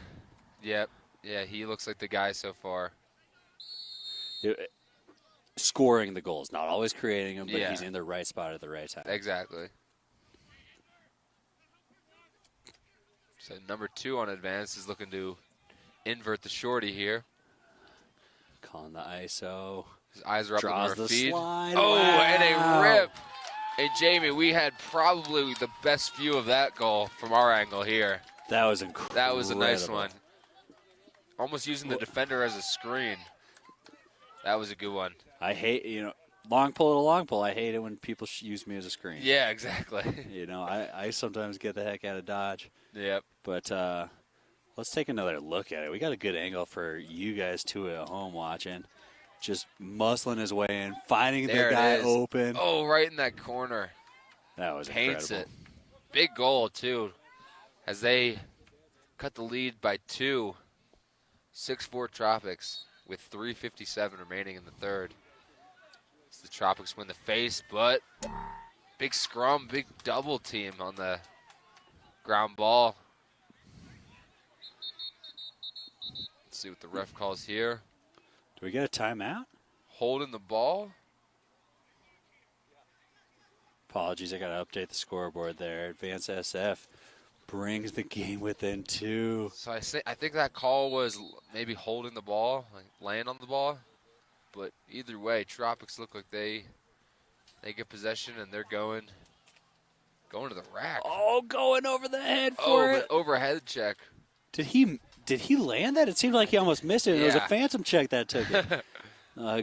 Yep. Yeah, he looks like the guy so far. Scoring the goals, not always creating them, but Yeah. he's in the right spot at the right time. Exactly. So number 2 on advance is looking to invert the shorty here. Calling the ISO. His eyes are up Draws on the our feed. slide. Oh, Wow. and a rip. And Jamie, we had probably the best view of that goal from our angle here. That was incredible. That was a nice one. Almost using the defender as a screen. That was a good one. I hate, long pull to long pull. I hate it when people use me as a screen. Yeah, exactly. I sometimes get the heck out of Dodge. Yep. But let's take another look at it. We got a good angle for you guys, too, at home watching. Just muscling his way in, finding There the it guy is. open. Oh, right in that corner. That was Paints incredible. it. Big goal, too, as they cut the lead by 2. 6-4 Tropics with 3:57 remaining in the third. As the Tropics win the face, but big scrum, big double team on the ground ball. Let's see what the ref calls here. Do we get a timeout? Holding the ball. Apologies, I got to update the scoreboard there. Advance SF brings the game within 2. So I think that call was maybe holding the ball, like laying on the ball. But either way, Tropics look like they get possession and they're going to the rack. Oh, going over the head for it. Overhead check. Did he land that? It seemed like he almost missed it. It was a Yeah. phantom check that took it.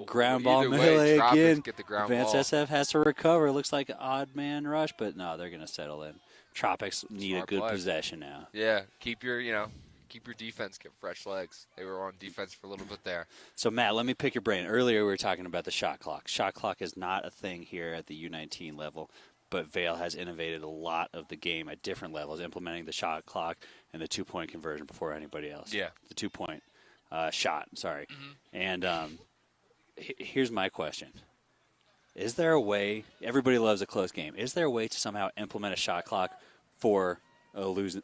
Ground ball Either way, melee Tropics again. get the ground Advance ball. SF has to recover. Looks like an odd man rush, but no, they're going to settle in. Tropics need Smart a good play. possession now. Yeah, keep your defense, get fresh legs. They were on defense for a little bit there. So, Matt, let me pick your brain. Earlier, we were talking about the shot clock. Shot clock is not a thing here at the U19 level, but Vail has innovated a lot of the game at different levels, implementing the shot clock and the 2-point conversion before anybody else. Yeah. The 2-point shot, sorry. And here's my question. Is there a way, everybody loves a close game, is there a way to somehow implement a shot clock for the losing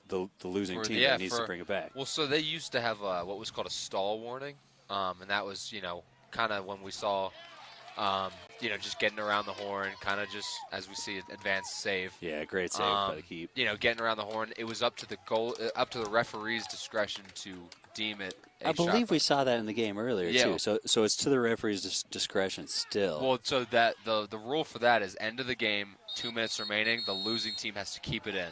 team that needs to bring it back? Well, so they used to have what was called a stall warning, and that was, kind of when we saw, just getting around the horn, kind of just as we see advanced save. Yeah, great save by the keep. Getting around the horn. It was up to the referee's discretion to deem it a I believe shot we saw that in the game earlier, Yeah. too. So it's to the referee's discretion still. Well, so that the rule for that is end of the game, 2 minutes remaining, the losing team has to keep it in.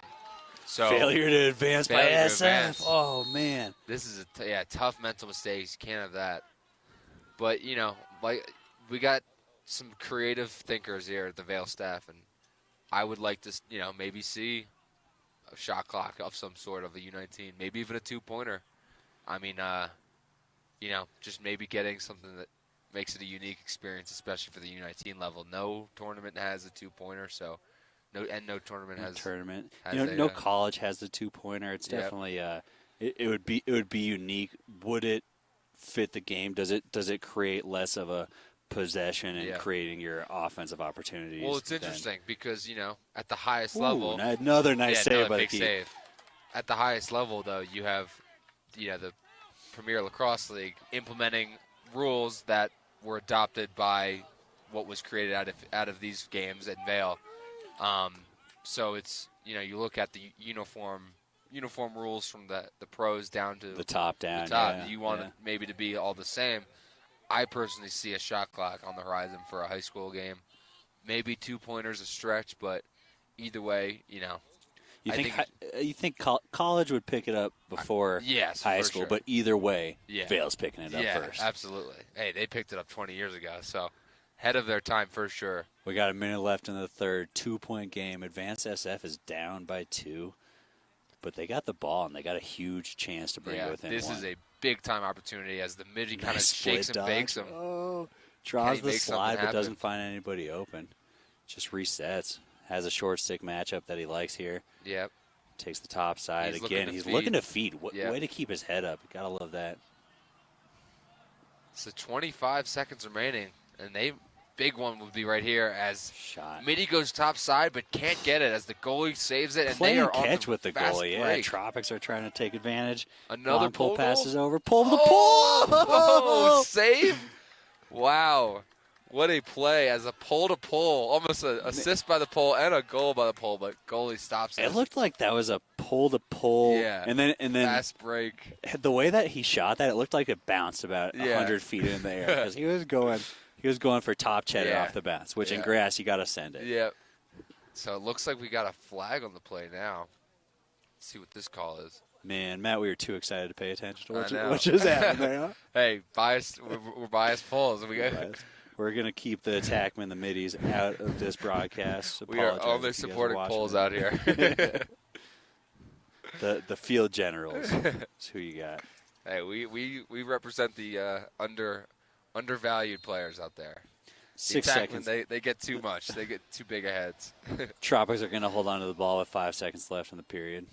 So Failure to advance by Failure to SF. advance. Oh, man. this is tough mental mistakes. You can't have that. But like we got some creative thinkers here at the Vail staff, and I would like to maybe see a shot clock of some sort of a U19, maybe even a 2-pointer. I mean, just maybe getting something that makes it a unique experience, especially for the U19 level. No tournament has a 2-pointer, so no tournament has Tournament. has No a, college has the 2-pointer. It's Yep. definitely it would be unique. Would it fit the game? Does it create less of a possession and creating your offensive opportunities? Well, it's interesting because at the highest Ooh, level, another nice save another by the big keeper. save. At the highest level, though, you have the Premier Lacrosse League implementing rules that were adopted by what was created out of these games at Vail. So it's you look at the uniform rules from the pros down to The top down. the top. Yeah, You want it maybe to be all the same. I personally see a shot clock on the horizon for a high school game. Maybe 2-pointers a stretch, but either way, You think college would pick it up before yes, high for school, sure. but either way, Yeah. Vail's picking it up first. Absolutely. Hey, they picked it up 20 years ago, so ahead of their time for sure. We got a minute left in the third. 2-point game. Advanced SF is down by 2, but they got the ball and they got a huge chance to bring it within this one. is a big time opportunity as the midget kind of Nice shakes split and bakes dodge. them. Oh, Can draws he the make something slide but happen? doesn't find anybody open. Just resets. Has a short stick matchup that he likes here. Yep. Takes the top side He's looking again. to He's feed. looking to feed. Yep. Way to keep his head up. Gotta love that. So 25 seconds remaining, and big one would be right here as Shot. Midi goes top side but can't get it as the goalie saves it, and Play they and are on catch the with the fast goalie. Yeah, break. Tropics are trying to take advantage. Another Long pull pull passes goal? over. Pull the Oh, pull. save! Wow. What a play as a pull to pull. Almost an assist by the pull and a goal by the pull, but goalie stops it. It looked like that was a pull to pull. Yeah. And then Fast break. the way that he shot that, it looked like it bounced about Yeah. 100 feet in the air because he was going for top cheddar Yeah. off the bounce, which in Yeah. grass you got to send it. Yep. So it looks like we got a flag on the play now. Let's see what this call is. Man, Matt, we were too excited to pay attention to I know. what just happened there. Huh? Hey, biased. We're biased polls. We're going to keep the attackmen, the middies, out of this broadcast. We are Apologize only if you guys are supporting watching polls it. out here. The field generals is who you got. Hey, we represent the undervalued players out there. The 6 attackmen, seconds. They get too much. They get too big of heads. Tropics are going to hold on to the ball with 5 seconds left in the period.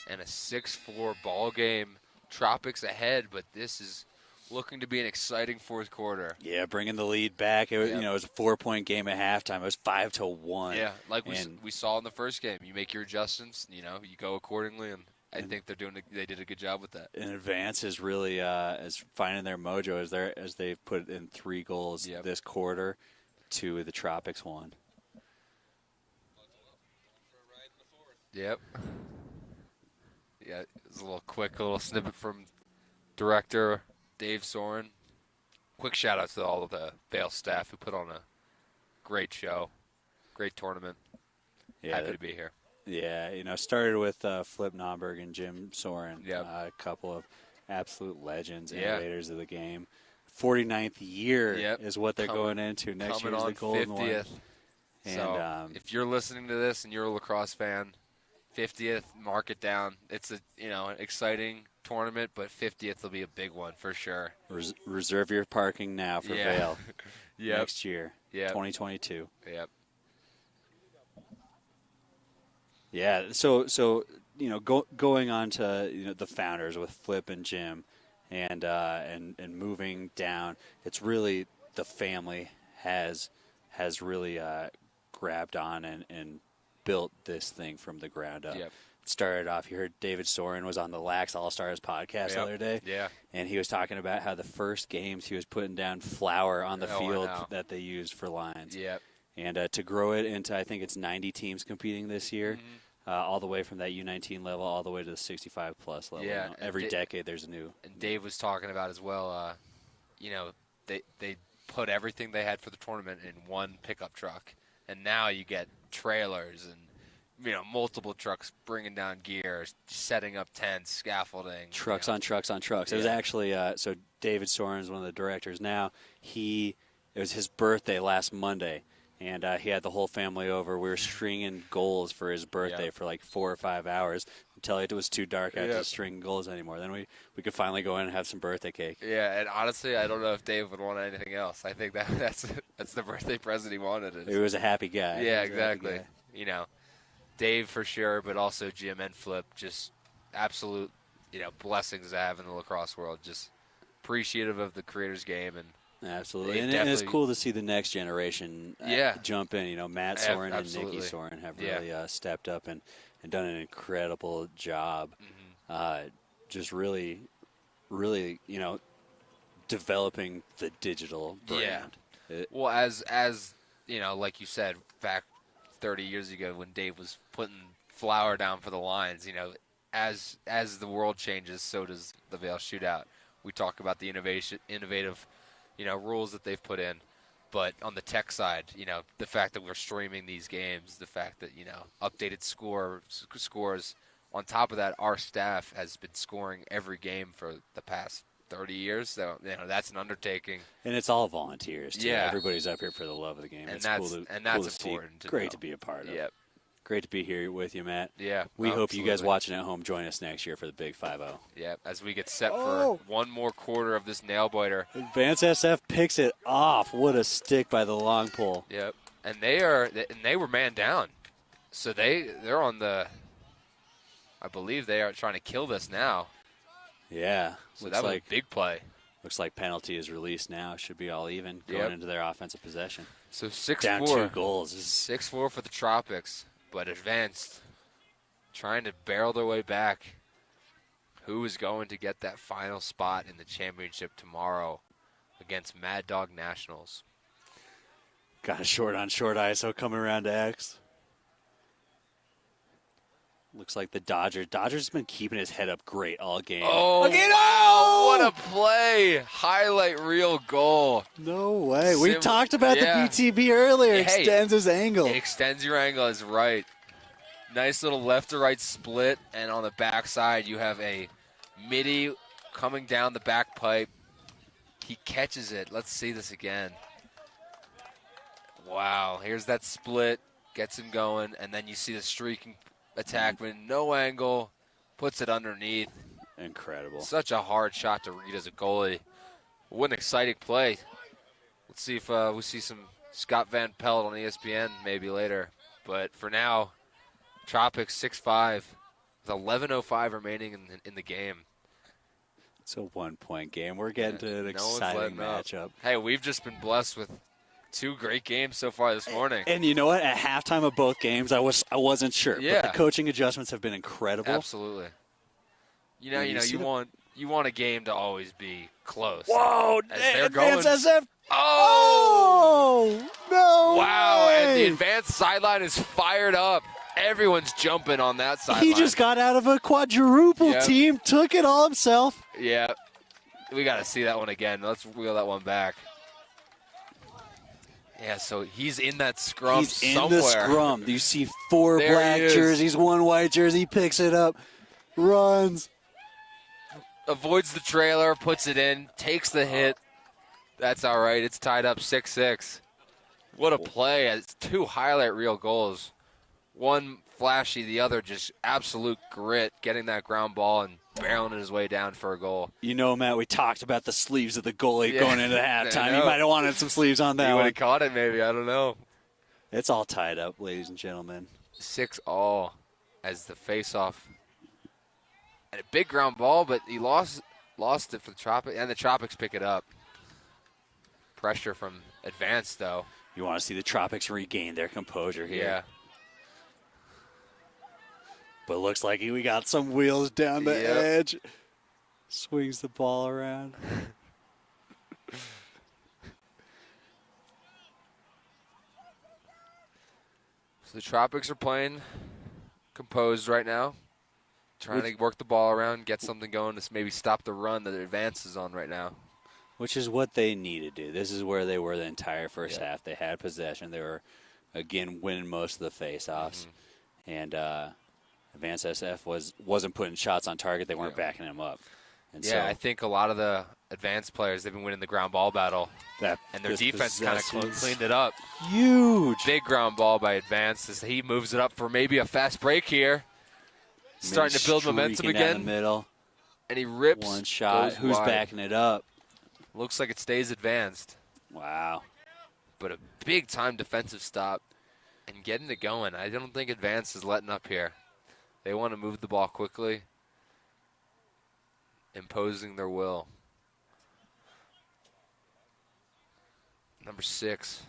And a 6-4 ball game. Tropics ahead, but this is looking to be an exciting fourth quarter. Yeah, bringing the lead back. It was, Yep. it was a 4-point game at halftime. It was 5-1. Yeah, like And- we saw in the first game. You make your adjustments, you go accordingly, and I think they did a good job with that. In advance is really is finding their mojo as they've put in 3 goals Yep. this quarter to the Tropics 1. Yep. Yeah, it's a little snippet from director Dave Soren. Quick shout out to all of the Vail staff who put on a great show, great tournament. Yeah, Happy to be here. Yeah, started with Flip Nomberg and Jim Soren, Yep. a couple of absolute legends, Yeah. innovators of the game. 49th year Yep. is what they're going into. Next Coming year's the on golden 50th. one. So And if you're listening to this and you're a lacrosse fan, 50th, mark it down. It's an exciting tournament, but 50th will be a big one for sure. reserve your parking now for Yeah. Vail Yep. next year, Yep. 2022. Yep. Yeah, so going on to the founders with Flip and Jim, and moving down, it's really the family has really grabbed on and built this thing from the ground up. Yep. It started off. You heard David Soren was on the Lax All Stars podcast the Yep. other day, Yeah. and he was talking about how the first games he was putting down flour on the Oh, I field know. that they used for lines. Yep. And to grow it into, I think it's 90 teams competing this year, Mm-hmm. all the way from that U19 level all the way to the 65-plus level. Yeah, You know, and every decade there's a new. And Dave was talking about as well, they put everything they had for the tournament in one pickup truck. And now you get trailers and, multiple trucks bringing down gear, setting up tents, scaffolding. Trucks on trucks on trucks. It was Yeah. actually, so David Soren is one of the directors now. It was his birthday last Monday, and he had the whole family over. We were stringing goals for his birthday Yep. for like 4 or 5 hours until it was too dark out to Yep. string goals anymore. Then we could finally go in and have some birthday cake. Yeah, and honestly, I don't know if Dave would want anything else. I think that's the birthday present he wanted. He was a happy guy. Yeah, He was a happy exactly. guy. Dave for sure, but also Jim and Flip just absolute, blessings to have in the lacrosse world. Just appreciative of the creators game, and Absolutely, They and it's definitely- cool to see the next generation jump in. Matt Yeah, Soren and absolutely. Nikki Soren have Yeah. really stepped up and done an incredible job. Just really, really, developing the digital brand. well, as like you said back 30 years ago when Dave was putting flour down for the lines, as the world changes, so does the Vail Shootout. We talk about the innovative, rules that they've put in, but on the tech side, the fact that we're streaming these games, the fact that updated scores. On top of that, our staff has been scoring every game for the past 30 years, so that's an undertaking. And it's all volunteers too. Yeah. Everybody's up here for the love of the game. And it's that's- cool to, and that's cool to see. important to Great know. to be a part of. Yep. Great to be here with you, Matt. Yeah. We hope you guys absolutely. watching at home join us next year for the Big 5-0. Yeah, as we get set Oh. for one more quarter of this nail biter. Advance SF picks it off. What a stick by the long pole. Yep. And they were man down. So they're on the I believe they are trying to kill this now. Yeah. So looks that was like a big play. looks like penalty is released now. Should be all even going Yep. into their offensive possession. So 6-4. Down 2 goals. This is 6-4 for the Tropics, but advanced, trying to barrel their way back. Who is going to get that final spot in the championship tomorrow against Mad Dog Nationals? got a short on short ISO coming around to X. Looks like the Dodgers. Dodgers has been keeping his head up great all game. Oh, Again, wow, what a play. Highlight reel goal. No way. We Sim- talked about yeah. the BTB earlier. Hey. Extends his angle. It extends your angle is right. Nice little left to right split, and on the backside you have a midi coming down the back pipe. He catches it. Let's see this again. Wow, here's that split, gets him going, and then you see the streaking attackman, no angle, puts it underneath. Incredible. Such a hard shot to read as a goalie. What an exciting play. Let's see if we see some Scott Van Pelt on ESPN maybe later. But for now, Tropics 6-5 with 11:05 remaining in the game. It's a 1-point game. We're getting to an No one's exciting letting up. matchup. Hey, we've just been blessed with 2 great games so far this morning. And you know what? At halftime of both games, I wasn't sure. Yeah. But the coaching adjustments have been incredible. Absolutely. You And you see you the- want a game to always be close. Whoa! As they're Advance going- SF. Oh! Oh! No! Wow, way. and the advanced sideline is fired up. Everyone's jumping on that sideline. He just got out of a quadruple Yep. team, took it all himself. Yeah. We got to see that one again. Let's wheel that one back. Yeah, so he's in that scrum He's in somewhere. the scrum. You see 4 There he black is. jerseys, 1 white jersey, picks it up, runs. Avoids the trailer, puts it in, takes the hit. That's all right. It's tied up 6-6. What a play. It's 2 highlight reel goals. One flashy, the other just absolute grit, getting that ground ball and barreling his way down for a goal. You know, Matt, we talked about the sleeves of the goalie Yeah, going into I halftime. He know. might have wanted some sleeves on He that would one. have caught it maybe. I don't know. It's all tied up, ladies and gentlemen. 6-all as the face-off. And a big ground ball, but he lost it for the Tropics, and the Tropics pick it up. Pressure from Advance, though. You want to see the Tropics regain their composure here. Yeah. But looks like we got some wheels down the Yep. edge. Swings the ball around. So the Tropics are playing composed right now. Trying to work the ball around, get something going to maybe stop the run that Advance is on right now. Which is what they need to do. This is where they were the entire first Yeah. half. They had possession. They were, again, winning most of the face-offs. Mm-hmm. And Advance SF wasn't putting shots on target. They weren't Yeah. backing him up. And Yeah, I think a lot of the Advance players, they've been winning the ground ball battle, that and their this defense kind of possession's cleaned it up. Huge. Big ground ball by Advance as he moves it up for maybe a fast break here. Starting to build momentum Streaking down again, the middle. and he rips. One shot. goes Who's wide. backing it up? Looks like it stays Advanced, Wow. but a big time defensive stop and getting it going. I don't think Advance is letting up here. They want to move the ball quickly. imposing their will. Number 6,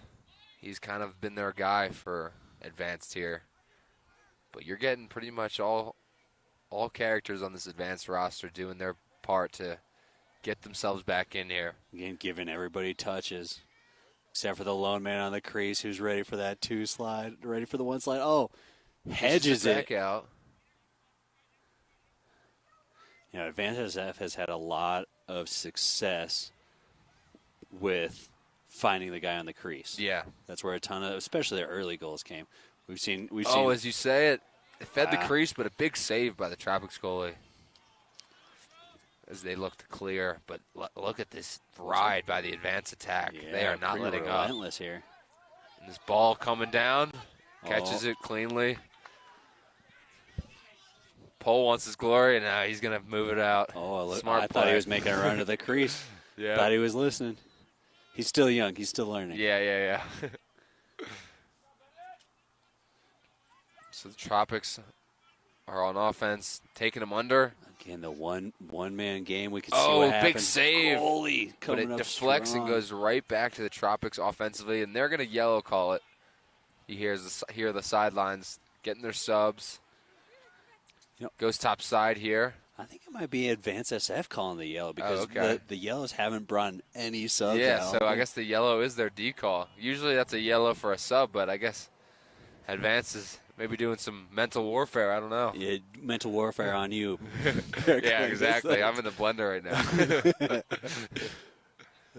he's kind of been their guy for advanced here. But you're getting pretty much all characters on this advanced roster doing their part to get themselves back in here. Again, giving everybody touches, except for the lone man on the crease who's ready for that 2 slide, ready for the 1 slide. Oh, hedges it. Back out. You know, Advanced SF has had a lot of success with finding the guy on the crease. Yeah. That's where a ton of, especially their early goals came. We've seen. As you say it, it fed the crease, but a big save by the Tropics goalie as they look to clear. But look at this ride by the advance attack. Yeah, they are not letting up. Relentless here. And this ball coming down, catches it cleanly. Pole wants his glory, and now he's going to move it out. I thought he was making a run to the crease. Yeah. Thought he was listening. He's still young. He's still learning. Yeah. So the Tropics are on offense, taking them under. Again, the one-man game. We can see what happens. Big save. Goalie But it deflects and goes right back to the Tropics offensively, and they're going to yellow call it. You hear the sidelines getting their subs. Goes top side here. I think it might be Advanced SF calling the yellow because the yellows haven't brought any subs out. Yeah, so I guess the yellow is their D call. Usually that's a yellow for a sub, but I guess Advance is maybe doing some mental warfare. I don't know. Yeah, mental warfare on you. Yeah, exactly. I'm in the blender right now.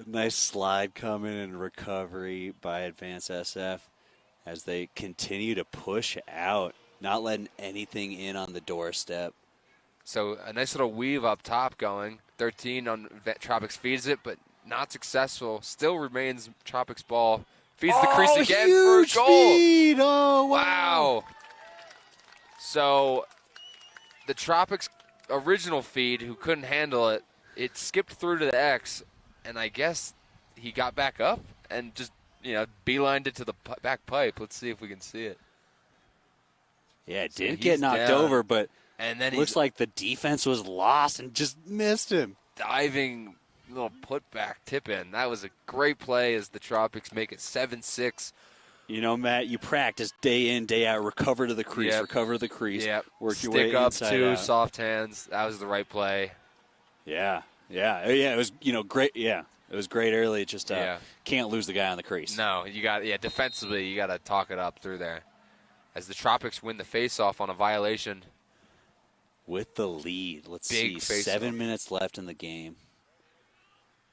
Nice slide coming and recovery by Advanced SF as they continue to push out, not letting anything in on the doorstep. So a nice little weave up top going. 13 on Tropics feeds it, but not successful. Still remains Tropics ball. Feeds the crease again for a goal. Feed. Oh, wow. So the Tropics original feed, who couldn't handle it, it skipped through to the X, and I guess he got back up and just, beelined it to the back pipe. Let's see if we can see it. Yeah, it did get knocked over, but and then looks like the defense was lost and just missed him. Diving little putback tip in. That was a great play as the Tropics make it 7-6. Matt, you practice day in, day out, recover to the crease, recover to the crease. Yep. Work your Stick way up inside two, out. soft hands. That was the right play. Yeah. It was, great. Yeah. It was great early. Just can't lose the guy on the crease. No, defensively, you got to talk it up through there. As the Tropics win the faceoff on a violation. With the lead. Let's see. 7 minutes left in the game.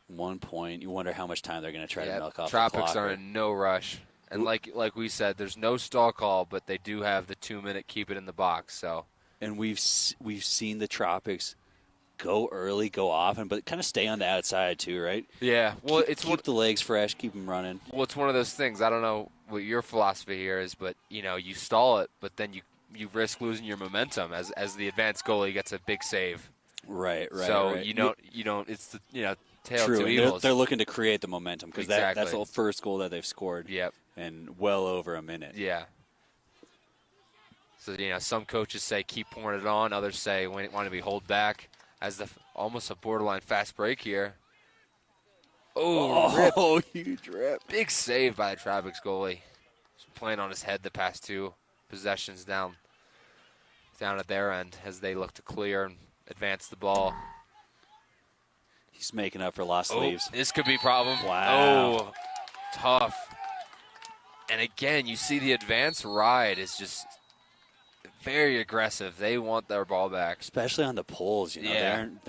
1 point. You wonder how much time they're going to try to milk off Tropics the clock. are in no rush. And like we said, there's no stall call, but they do have the 2-minute keep it in the box. So. And we've seen the Tropics go early, go often, but kind of stay on the outside too, right? Yeah. Well, keep the legs fresh, keep them running. Well, it's one of those things. I don't know what your philosophy here is, but you stall it, but then you risk losing your momentum as the advanced goalie gets a big save. Right. So you don't. It's the tale of two evils. They're looking to create the momentum because Exactly. that's the first goal that they've scored. Yep. In well over a minute. Yeah. So some coaches say keep pouring it on. Others say want to be hold back as almost a borderline fast break here. Oh, huge rip. Big save by the Tropics goalie. He's playing on his head the past 2 possessions down at their end as they look to clear and advance the ball. He's making up for lost sleeves. This could be a problem. Wow. Oh, tough. And again, you see the advance ride is just very aggressive. They want their ball back. Especially on the poles, And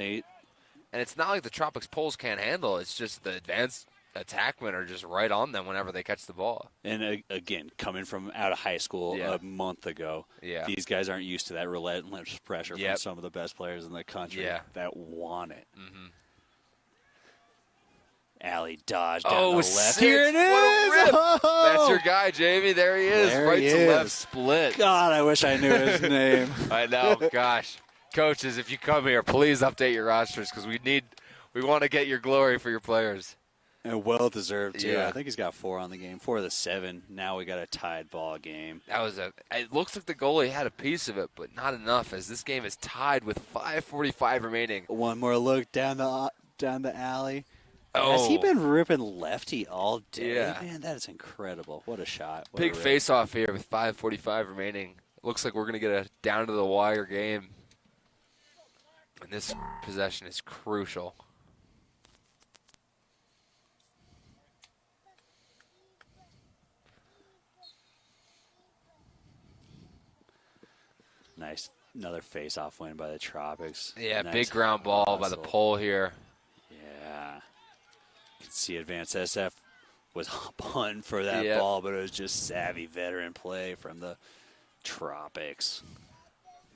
it's not like the Tropics poles can't handle it. It's just the advanced attackmen are just right on them whenever they catch the ball. And again, coming from out of high school a month ago, these guys aren't used to that relentless pressure from some of the best players in the country that want it. Mm-hmm. Alley dodge down the left. Here it is! That's your guy, Jamie. There he is. Right to left split. God, I wish I knew his name. I know. Gosh. Coaches, if you come here, please update your rosters because we want to get your glory for your players. And well deserved too. Yeah. I think he's got 4 on the game, 4 of the 7. Now we got a tied ball game. It looks like the goalie had a piece of it, but not enough, as this game is tied with 5:45 remaining. One more look down the alley. Oh. Has he been ripping lefty all day? Yeah. Man, that is incredible. What a shot. What Big a rip. face-off here with 5:45 remaining. Looks like we're going to get a down-to-the-wire game. And this possession is crucial. Nice. Another face-off win by the Tropics. Yeah, Nice big ground ball by the hustle. pole here. Yeah. You can see Advanced SF was hunting for that Yep. ball, but it was just savvy veteran play from the Tropics.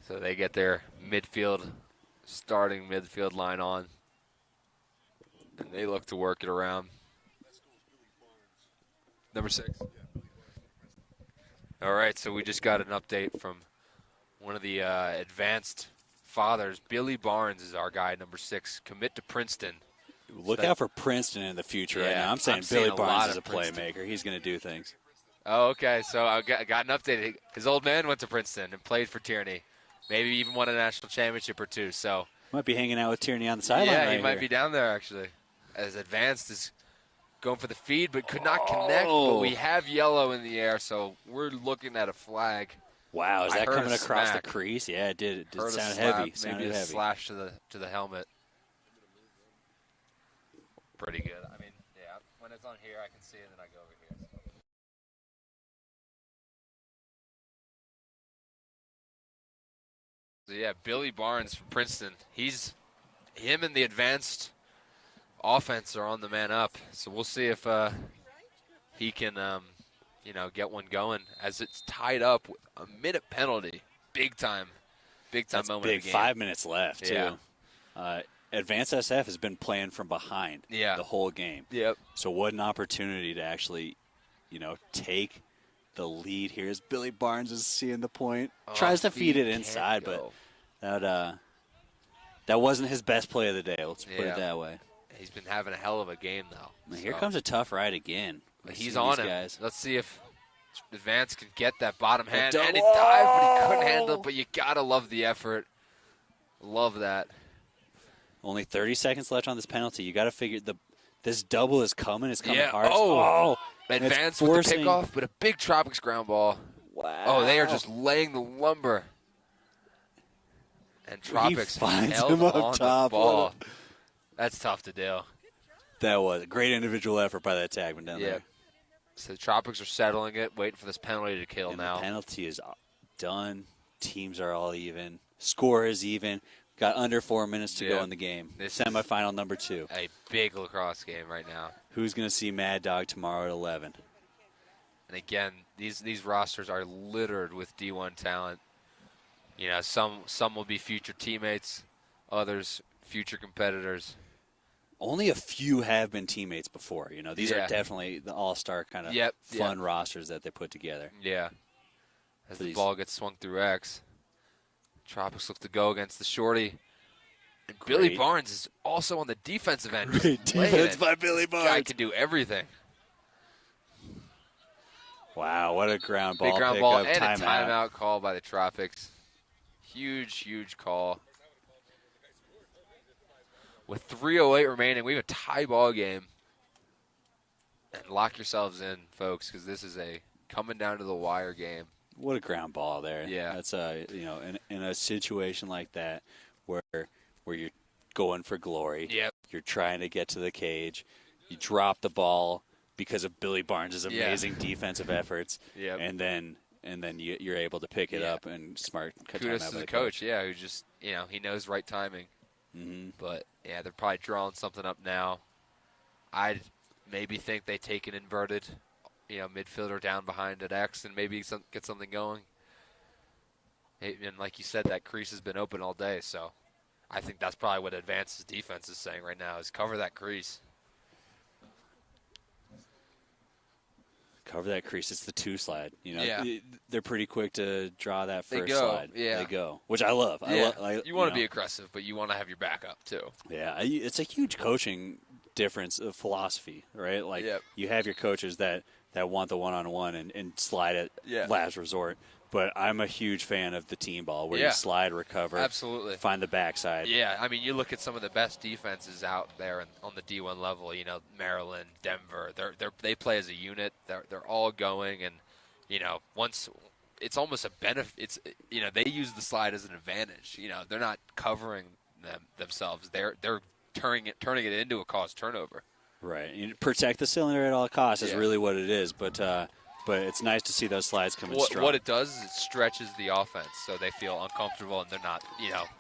So they get their starting midfield line on. And they look to work it around. Number 6. All right, so we just got an update from one of the advanced fathers. Billy Barnes is our guy, number 6. Commit to Princeton. Look out for Princeton in the future right Yeah, now. I'm saying I'm seeing Billy a Barnes lot is a of Princeton. playmaker. He's going to do things. Oh, okay. So I got an update. His old man went to Princeton and played for Tierney. Maybe even won a national championship or 2. So Might be hanging out with Tierney on the sideline. yeah, right he might here. be down there actually. As Advanced is going for the feed, but could not connect. But we have yellow in the air, so we're looking at a flag. Wow, is I that heard coming a across smack. the crease? Yeah, it did. It did Heard a sound slap, heavy. maybe Sounded a heavy. slash to the helmet. Pretty good. I mean, yeah. When it's on here, I can see it, and I go over here. So yeah, Billy Barnes from Princeton. Him and the Advanced offense are on the man up. So we'll see if he can, get one going as it's tied up with a minute penalty. Big time That's moment big. of the game. 5 minutes left, too. Yeah. Advanced SF has been playing from behind Yeah. the whole game. Yep. So what an opportunity to actually, take the lead here as Billy Barnes is seeing the point. Tries to feed it inside, but that wasn't his best play of the day. Let's put it that way. He's been having a hell of a game, though. Now, here comes a tough ride again. But Let's he's see on these him. guys. Let's see if Advance can get that bottom hand. double- And he dived, but he couldn't handle it. But you got to love the effort. Love that. Only 30 seconds left on this penalty. You got to figure this double is coming. It's coming Yeah. hard. Oh. and it's Advance with the forcing- pickoff, but a big Tropics ground ball. Wow. Oh, they are just laying the lumber. And Tropics finds held him up on top. the ball. That's tough to do. That was a great individual effort by that tagman down Yeah. there. So the Tropics are settling it, waiting for this penalty to kill And now. the penalty is done. Teams are all even. Score is even. Got under 4 minutes to go Yeah. in the game. This Semifinal number 2. A big lacrosse game right now. Who's going to see Mad Dog tomorrow at 11? And again, these rosters are littered with D1 talent. Some will be future teammates, others future competitors. Only a few have been teammates before. These Yeah. are definitely the all-star kind of Yep, fun rosters that they put together. Yeah. As the Please. ball gets swung through X. Tropics look to go against the shorty. And Billy Great. Barnes is also on the defensive end. Great just laying defense it. by Billy Guy Barnes. can do everything. Wow, what a ground ball Big ground pickup. ball and Timeout. a timeout call by the Tropics. Huge call. With 3:08 remaining, we have a tie ball game. And lock yourselves in, folks, because this is a coming down to the wire game. What a ground ball there. Yeah. That's in a situation like that where you're going for glory. Yep. You're trying to get to the cage. You drop the ball because of Billy Barnes' amazing defensive efforts. Yep. And then you're able to pick it Yeah. up and smart cut Kudos timeout to by the coach, yeah, who just, he knows right timing. Mm-hmm. But, yeah, they're probably drawing something up now. I'd maybe think they take an inverted, midfielder down behind at X and maybe get something going. And like you said, that crease has been open all day, so I think that's probably what Advance's defense is saying right now is cover that crease. Cover that crease. It's the 2 slide. Yeah. They're pretty quick to draw that They first go, slide. yeah. They go, which I love. Yeah. I You want to be aggressive, but you want to have your back up, too. Yeah, it's a huge coaching difference of philosophy, right? Like Yep. you have your coaches that want the one-on-one and slide at Yeah. last resort. But I'm a huge fan of the team ball where Yeah. you slide, recover, Absolutely. find the backside. Yeah, I mean, you look at some of the best defenses out there on the D1 level. You know, Maryland, Denver. They play as a unit. They're all going, and you know, once it's almost a benefit. It's they use the slide as an advantage. You know, they're not covering themselves. They're turning it into a cause turnover. Right. You protect the cylinder at all costs is Yeah. really what it is. But it's nice to see those slides coming strong. What it does is it stretches the offense, so they feel uncomfortable and they're not.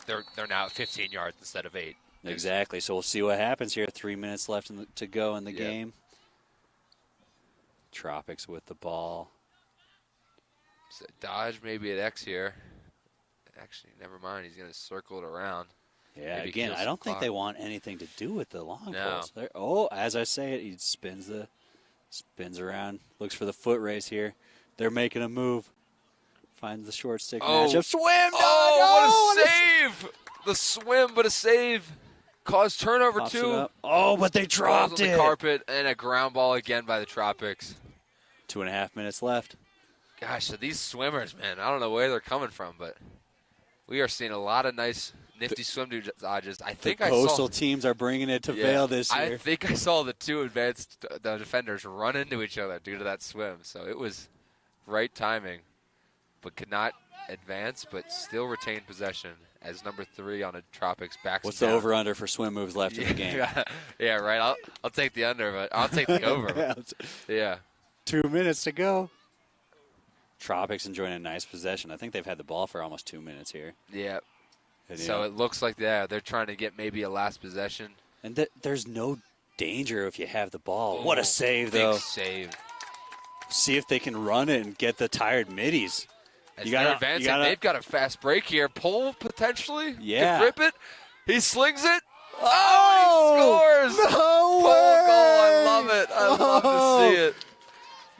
They're now at 15 yards instead of 8. Exactly. So we'll see what happens here. 3 minutes left to go in the Yeah. game. Tropics with the ball. So Dodge maybe at X here. Actually, never mind. He's going to circle it around. Yeah, Maybe again, kill I some don't think clock. they want anything to do with the long No. poles. As I say it, he spins around, looks for the foot race here. They're making a move. Finds the short stick matchup. Swim, Dodge! Oh, what a save! The swim, but a save. Caused turnover, Pops it too. up. Oh, but they Falls dropped on it. the carpet, and a ground ball again by the Tropics. 2.5 minutes left. Gosh, so these swimmers, man, I don't know where they're coming from, but we are seeing a lot of nice, nifty swim dodges. I think The I coastal saw. teams are bringing it to Yeah, Vail this year. I think I saw the two advanced defenders run into each other due to that swim. So it was right timing, but could not advance, but still retain possession as number 3 on a Tropics back. What's the over-under for swim moves left in the game? Yeah, right. I'll take the under, but I'll take the over. Yeah. 2 minutes to go. Tropics enjoying a nice possession. I think they've had the ball for almost 2 minutes here. Yeah. And, So it looks like they're trying to get maybe a last possession. and there's no danger if you have the ball. What Oh, a save, big though. save. See if they can run it and get the tired middies. As You they're gotta- advancing, you gotta- they've got a fast break here. Pull potentially. Yeah. Could rip it. He slings it. Oh, he scores. No Pull goal. I love it. I love Oh. to see it.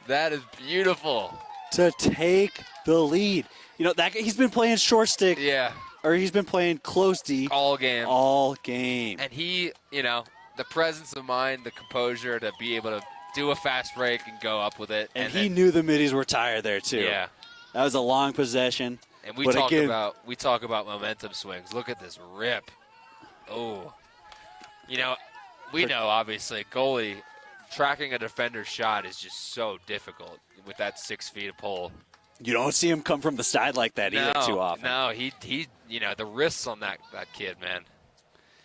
That is beautiful. To take the lead. You know, he's been playing short stick, Yeah. or he's been playing close D All game. all game. And he, the presence of mind, the composure to be able to do a fast break and go up with it. And he then- knew the middies were tired there, too. Yeah. That was a long possession. And we But talk again- about momentum swings. Look at this rip. Oh. We know obviously goalie tracking a defender's shot is just so difficult with that 6 feet of pole. You don't see him come from the side like that either too often. No, he the wrists on that kid, man.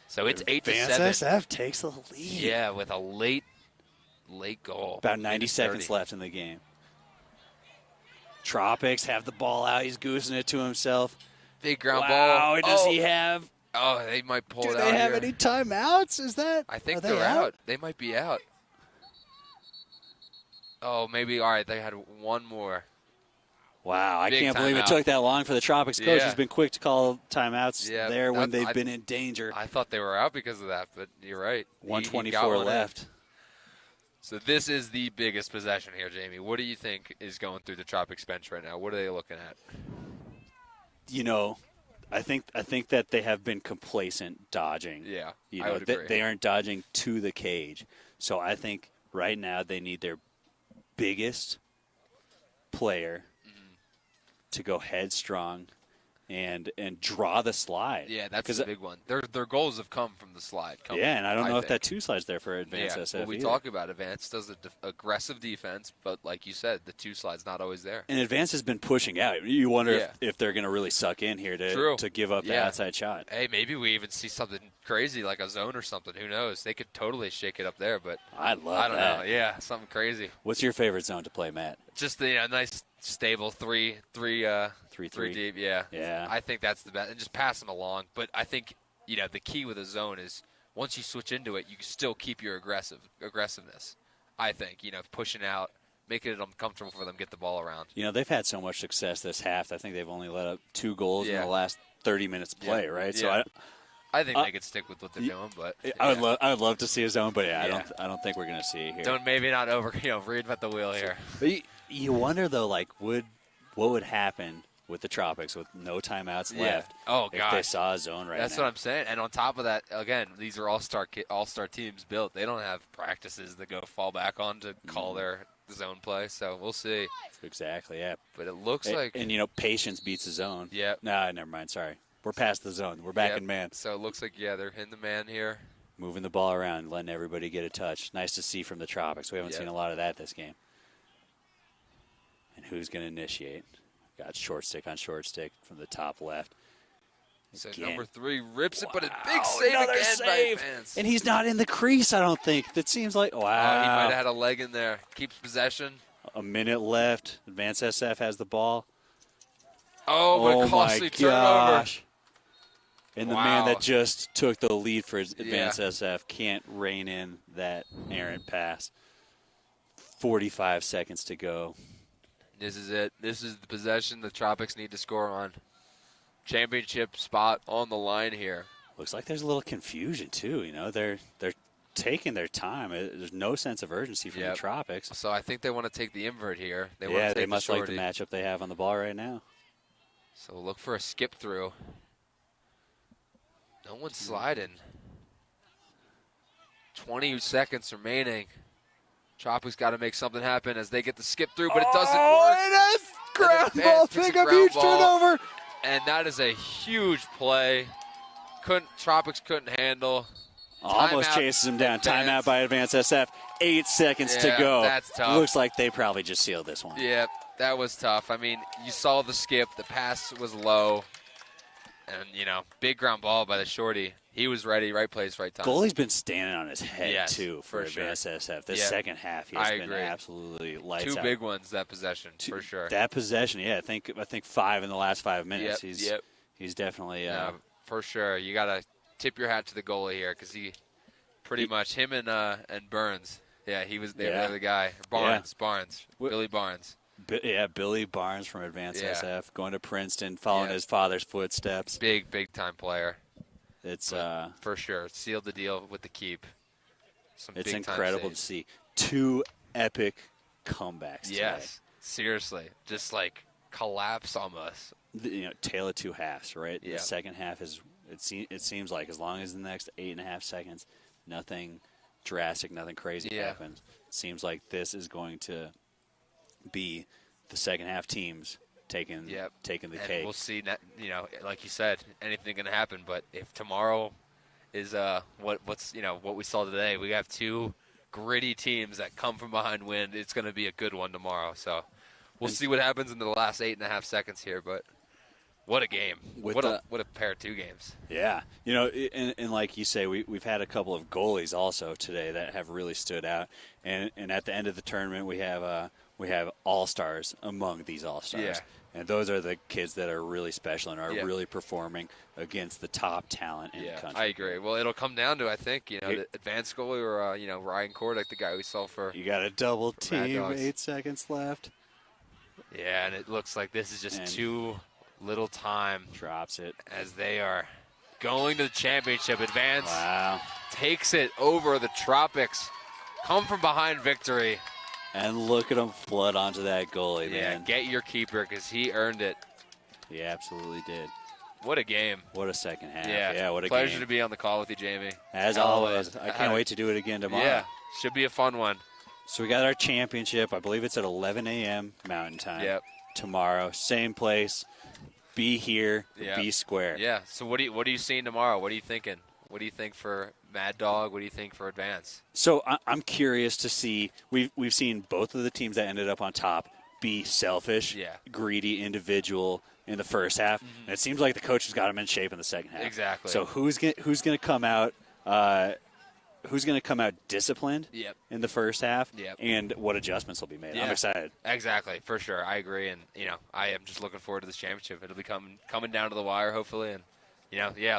So it's 8-7. Advance SF takes the lead. Yeah, with a late goal. About 90 Minute seconds 30. left in the game. Tropics have the ball out. He's goosing it to himself. Big ground Wow, ball. does he have? Oh, they might pull Do it they out have here. any timeouts? Is that? I think are they they're out. They might be out. Oh, maybe. All right, they had one more. Wow, I Big can't believe it timeout. took that long for the Tropics coach. Yeah. He's been quick to call timeouts Yeah, there when that's- they've been in danger. I thought they were out because of that, but you're right. He got 124 one in. left. So this is the biggest possession here, Jamie. What do you think is going through the Tropics bench right now? What are they looking at? You know, I think that they have been complacent dodging. Yeah, You I know, would agree. they aren't dodging to the cage. So I think right now they need their biggest player Mm-hmm. to go headstrong and draw the slide. Yeah, that's 'Cause the big one. Their goals have come from the slide. Yeah, and I don't know if that think. 2 slide's there for Advance Yeah, SF well, we either. talk about Advance does aggressive defense, but like you said, the 2 slide's not always there. And Advance has been pushing out. You wonder Yeah. if they're going to really suck in here True. to give up the Yeah. outside shot. Hey, maybe we even see something crazy like a zone or something. Who knows? They could totally shake it up there, but I love I don't that. know. Yeah, something crazy. What's your favorite zone to play, Matt? Just the nice stable three deep. Yeah. Yeah. I think that's the best, and just pass them along. But I think the key with a zone is once you switch into it, you can still keep your aggressiveness. I think pushing out, making it uncomfortable for them to get the ball around. You know, they've had so much success this half. I think they've only let up 2 goals in Yeah. the last 30 minutes of play, Yeah. right? Yeah. So I think they could stick with what they're doing, but I would love to see a zone, but Yeah. I don't think we're going to see it here. don't maybe not over reinvent the wheel here. But you wonder though, like what would happen with the Tropics with no timeouts Yeah. left. Oh, If they gosh. saw a zone right That's now. what I'm saying. And on top of that, again, these are all-star teams built. They don't have practices to go fall back on to call their zone play. So we'll see. Exactly, yeah. But it looks And, like and, you know, patience beats the zone. Yep. Nah, never mind. Sorry. We're past the zone. We're back Yep. in man. So it looks like, yeah, they're in the man here. Moving the ball around, letting everybody get a touch. Nice to see from the Tropics. We haven't Yep. seen a lot of that this game. And who's going to initiate? Got short stick on short stick from the top left. So Again. number 3 rips it, but a Wow, big save another again save. by Vance. And he's not in the crease, I don't think. That seems like, wow. He might have had a leg in there. Keeps possession. A minute left. Advance SF has the ball. Oh, but a costly my turnover. gosh. And the man Wow. that just took the lead for his Advance Yeah. SF can't rein in that errant pass. 45 seconds to go. This is it. This is the possession the Tropics need to score on. Championship spot on the line here. Looks like there's a little confusion too. You know, they're taking their time. There's no sense of urgency from Yep. the Tropics. So I think they want to take the invert here. They want to Yeah, take they must the like the shorty. matchup they have on the ball right now. So we'll look for a skip through. No one's sliding. 20 seconds remaining. Tropics got to make something happen as they get the skip through, but it doesn't work. And a ground And ball Advance picks a pickup, ground huge ball. turnover. And that is a huge play. Tropics couldn't handle. Almost Timeout, chases him down. Advance. Timeout by Advance SF. 8 seconds to Yeah, go. that's tough. Looks like they probably just sealed this one. Yeah, that was tough. I mean, you saw the skip. The pass was low. And, you know, big ground ball by the shorty. He was ready, right place, right time. Goalie's been standing on his head, Yes, too, for for sure. Advance SF. The Yeah. second half, he has I been agree. absolutely lights Two out. big ones that possession, for sure. That possession, yeah, I think 5 in the last 5 minutes. Yep. He's definitely Yeah, for sure. You got to tip your hat to the goalie here because he pretty much, him and Burns. Yeah, he was there, Yeah. the guy. Barnes, Billy Barnes. Billy Barnes from Advance Yeah. SF going to Princeton, following Yeah. his father's footsteps. Big time player. It's For sure. Sealed the deal with the keep. Some it's big-time incredible to saves. see 2 epic comebacks today. Yes, seriously. Just like collapse almost. You know, tale of 2 halves, right? Yeah. The second half is it seems like as long as the next 8.5 seconds, nothing drastic, nothing crazy Yeah. happens. It seems like this is going to be the second half teams taking the And cake. we'll see, you know, like you said, anything can happen. But if tomorrow is what we saw today, we have 2 gritty teams that come from behind win. It's going to be a good one tomorrow. So we'll see what happens in the last 8.5 seconds here. But what a game! With What a pair of 2 games. Yeah, you know, and like you say, we've had a couple of goalies also today that have really stood out, and at the end of the tournament we have all-stars among these all-stars, Yeah. and those are the kids that are really special and are Yeah. really performing against the top talent in the country. I agree. Well, it'll come down to, I think, you know, Here- the advanced goalie or Ryan Kordick, the guy we saw for. You got a double For Mad team, Dogs. 8 seconds left, Yeah, and it looks like this is just And- too little time drops it. as they are going to the championship. Advance Wow, takes it over the Tropics. Come from behind victory. and look at him flood onto that goalie, Yeah, man. get your keeper because he earned it. He absolutely did. What a game. What a second half. Yeah, Yeah, what a pleasure game. to be on the call with you, Jamie. As Hell of a- always, I can't wait to do it again tomorrow. Yeah, should be a fun one. So we got our championship. I believe it's at 11 a.m. Mountain Time. Yep. Tomorrow, same place. Be here. Yeah. Be square. Yeah. So what are you seeing tomorrow? What are you thinking? What do you think for Mad Dog? What do you think for Advance? So I'm curious to see. We've seen both of the teams that ended up on top be selfish, Yeah. greedy, individual in the first half, and it seems like the coaches got them in shape in the second half. Exactly. So who's going to come out? Who's going to come out disciplined Yep. in the first half? Yep. And what adjustments will be made? I'm Yeah. excited. Exactly, for sure. I agree, and I am just looking forward to this championship. It'll be coming down to the wire, hopefully, and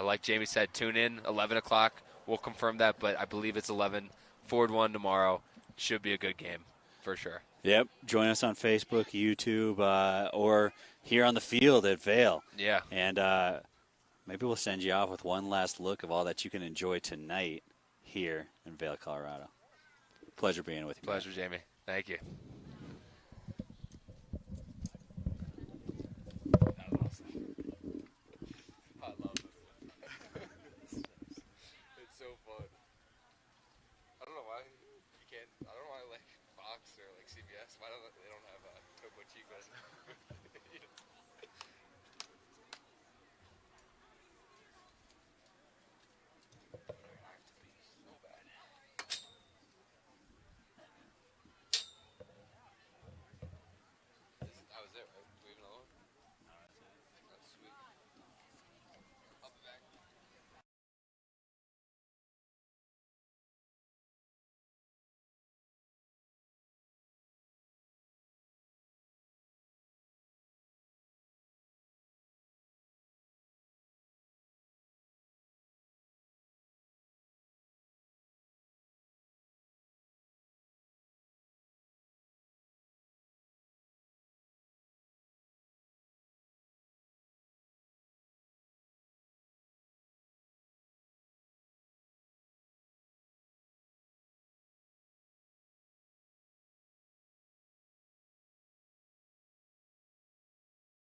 like Jamie said, tune in 11 o'clock. We'll confirm that, but I believe it's 11. Ford 1 tomorrow. Should be a good game, for sure. Yep. Join us on Facebook, YouTube, or here on the field at Vail. Yeah. And maybe we'll send you off with one last look of all that you can enjoy tonight here in Vail, Colorado. Pleasure being with you. man. Pleasure, Jamie. Thank you. why you can't. I don't know why like Fox or like CBS. Why don't they don't have Topo Chicos?